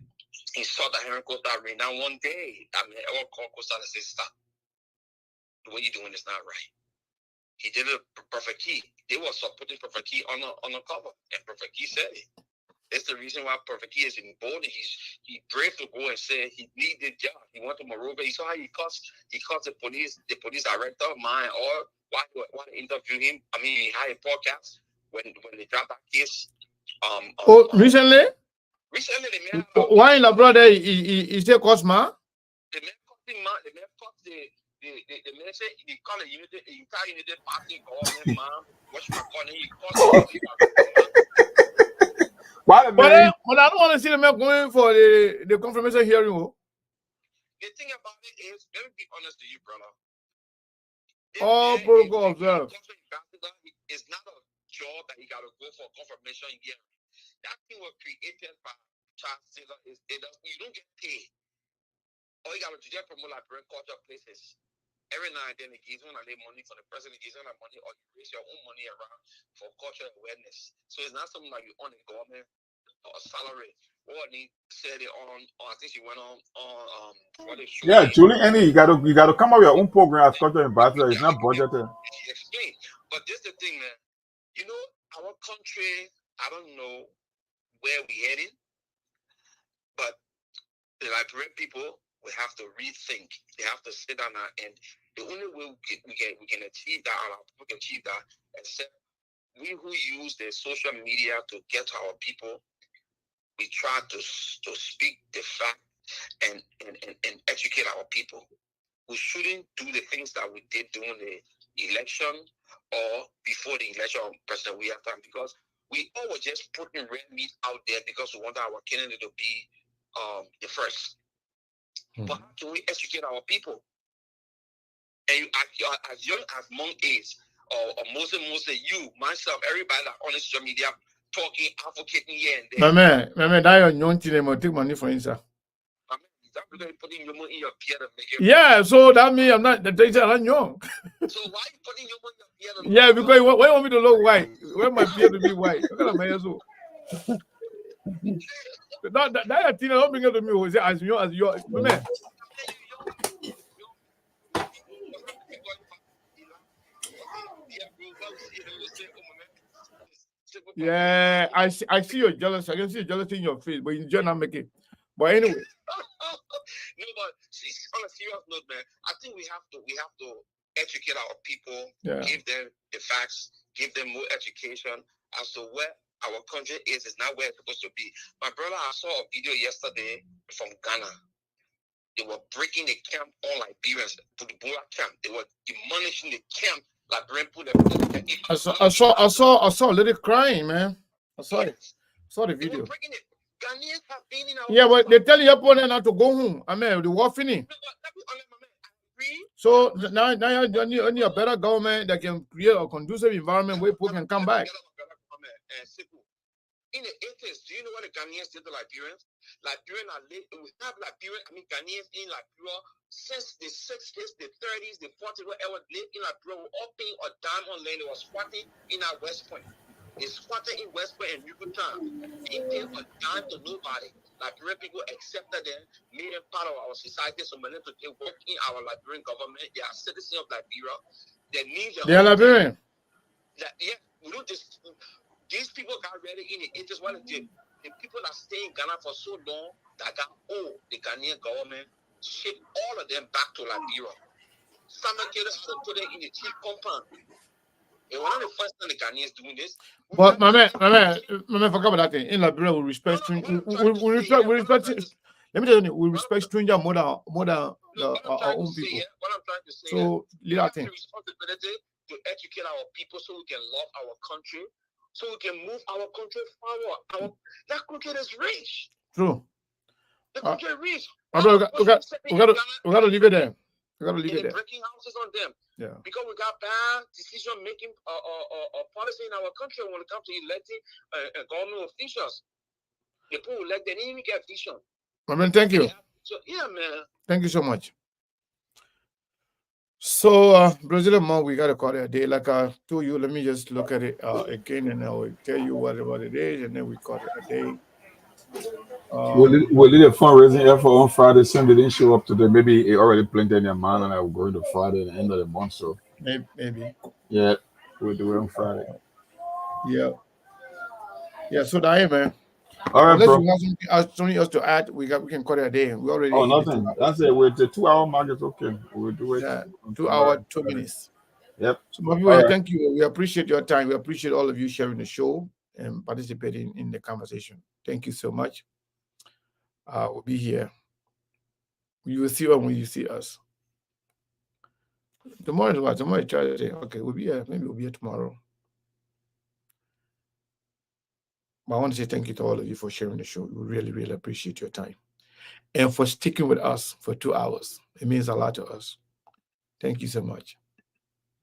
insult that Henry Costa ran down one day, I will call Costa and say, stop. The way you're doing is not right. He did it Perfect Key. They were putting Perfect Key on the cover, and Perfect Key said it. That's the reason why Perfect Key is in bold. He brave to go and say he need the job. He went to Monrovia. You saw how he calls the police director of mine, or why interview him. I mean, he had a podcast when they dropped that case. Recently? Recently, the man. Why in the brother he say Cosma? The man caught him, man. The man caught the man say he called the entire unity party government, man. What's my calling? He called But I don't want to see the man going for the confirmation hearing. The thing about it is, let me be honest to you, brother. All protocol observed. It's not a job that he got to go for confirmation hearing. That thing was created by Charles Taylor. You don't get paid. All you got to do is promote Liberian culture places. Every now and then, he gives one money for the president, he gives one money, or you raise your own money around for cultural awareness. So it's not something like you earn a government or salary. What he said it on I think she went on what they showed. Yeah, Julie, you got to come up with your own program as culture ambassador. It's not budgeted. Explain. But this is the thing, man. You know, our country, I don't know where we're heading, but the Liberian people we have to rethink. They have to sit down and the only way we can achieve that, and our people can achieve that, except we who use the social media to get to our people, we try to speak the fact and educate our people. We shouldn't do the things that we did during the election or before the election of President William time, because we all were just putting red meat out there because we wanted our candidate to be the first. But how can we educate our people? And as young as Monk is, or Moses, you, myself, everybody that on social media talking, advocating here and there. My man, that your young team take money for inside. Putting your money in your beard and make it. Yeah, so that means I'm not the teacher. I'm young. So why you putting your money in your beard? Yeah, because why want me to look white? Why my beard to be white? What kind of man so? That thing don't bring it to me. Jose, as young as your man. Yeah, I see you're jealous. I can see jealousy in your face, but you're not making. But anyway. No, but on a serious note, man, I think we have to educate our people, give them the facts, give them more education as to where our country is not where it's supposed to be. My brother, I saw a video yesterday from Ghana. They were breaking the camp on Liberians, to the Bula camp. They were demolishing the camp. I saw a lady crying, man. I saw it. Saw the video. Ghanaians have been in our yeah, but they tell your opponent not to go home. I mean, the war finished. So now you need a better government that can create a conducive environment where people can come back. In the 80s, do you know what the Ghanaians did to Liberians? Liberians are late. We have Ghanaians in Liberia since the 60s, the 30s, the 40s, whatever lived in Liberia, were all paying a dime on land. They were squatting in our West Point. They squatted in West Point and Yucatan. They paid a dime to nobody. Liberian people accepted them, made them part of our society. So many people they work in our Liberian government. They are citizens of Liberia. They are Liberian. Yeah, we don't just. These people got ready in the 80s. What it did, the people that stay in Ghana for so long that got old, the Ghanaian government shipped all of them back to Liberia. Some of them put them in the chief compound. It was not the first time the Ghanaians doing this. But my man, forget about that thing. In Liberia, we respect strangers. We respect. Let me tell you, we respect strangers more than our own people. What I'm trying to say so leave that thing. Responsibility to educate our people so we can love our country, so we can move our country forward. That country is rich. True. The country is rich. We got to leave it there. We got to leave it there. Breaking houses on them. Yeah. Because we got bad decision-making policy in our country when it comes to electing government officials. The people who elect, they didn't even get vision. My man, thank you. Yeah, man. Thank you so much. So, Brazilian Monk, we got to call it a day. Like I told you, let me just look at it again and I will tell you what it is, and then we call it a day. We'll lead a fundraising effort on Friday. Some didn't show up today. Maybe it already planted in their mind and I will go to Friday at the end of the month. So maybe. Yeah, we'll do it on Friday. Yeah. Yeah, so that man. All right, unless bro. you have something else to add, we can call it a day. We already nothing. That's it. With the 2 hour mark, it's okay. We'll do it. Yeah, 2 hours, 2 minutes. Yep. So my people, thank you. We appreciate your time. We appreciate all of you sharing the show and participating in the conversation. Thank you so much. We'll be here. You will see us when you see us. Tomorrow is what? Tomorrow is Thursday. Okay, we'll be here. Maybe we'll be here tomorrow. But I want to say thank you to all of you for sharing the show. We really, really appreciate your time. And for sticking with us for 2 hours. It means a lot to us. Thank you so much.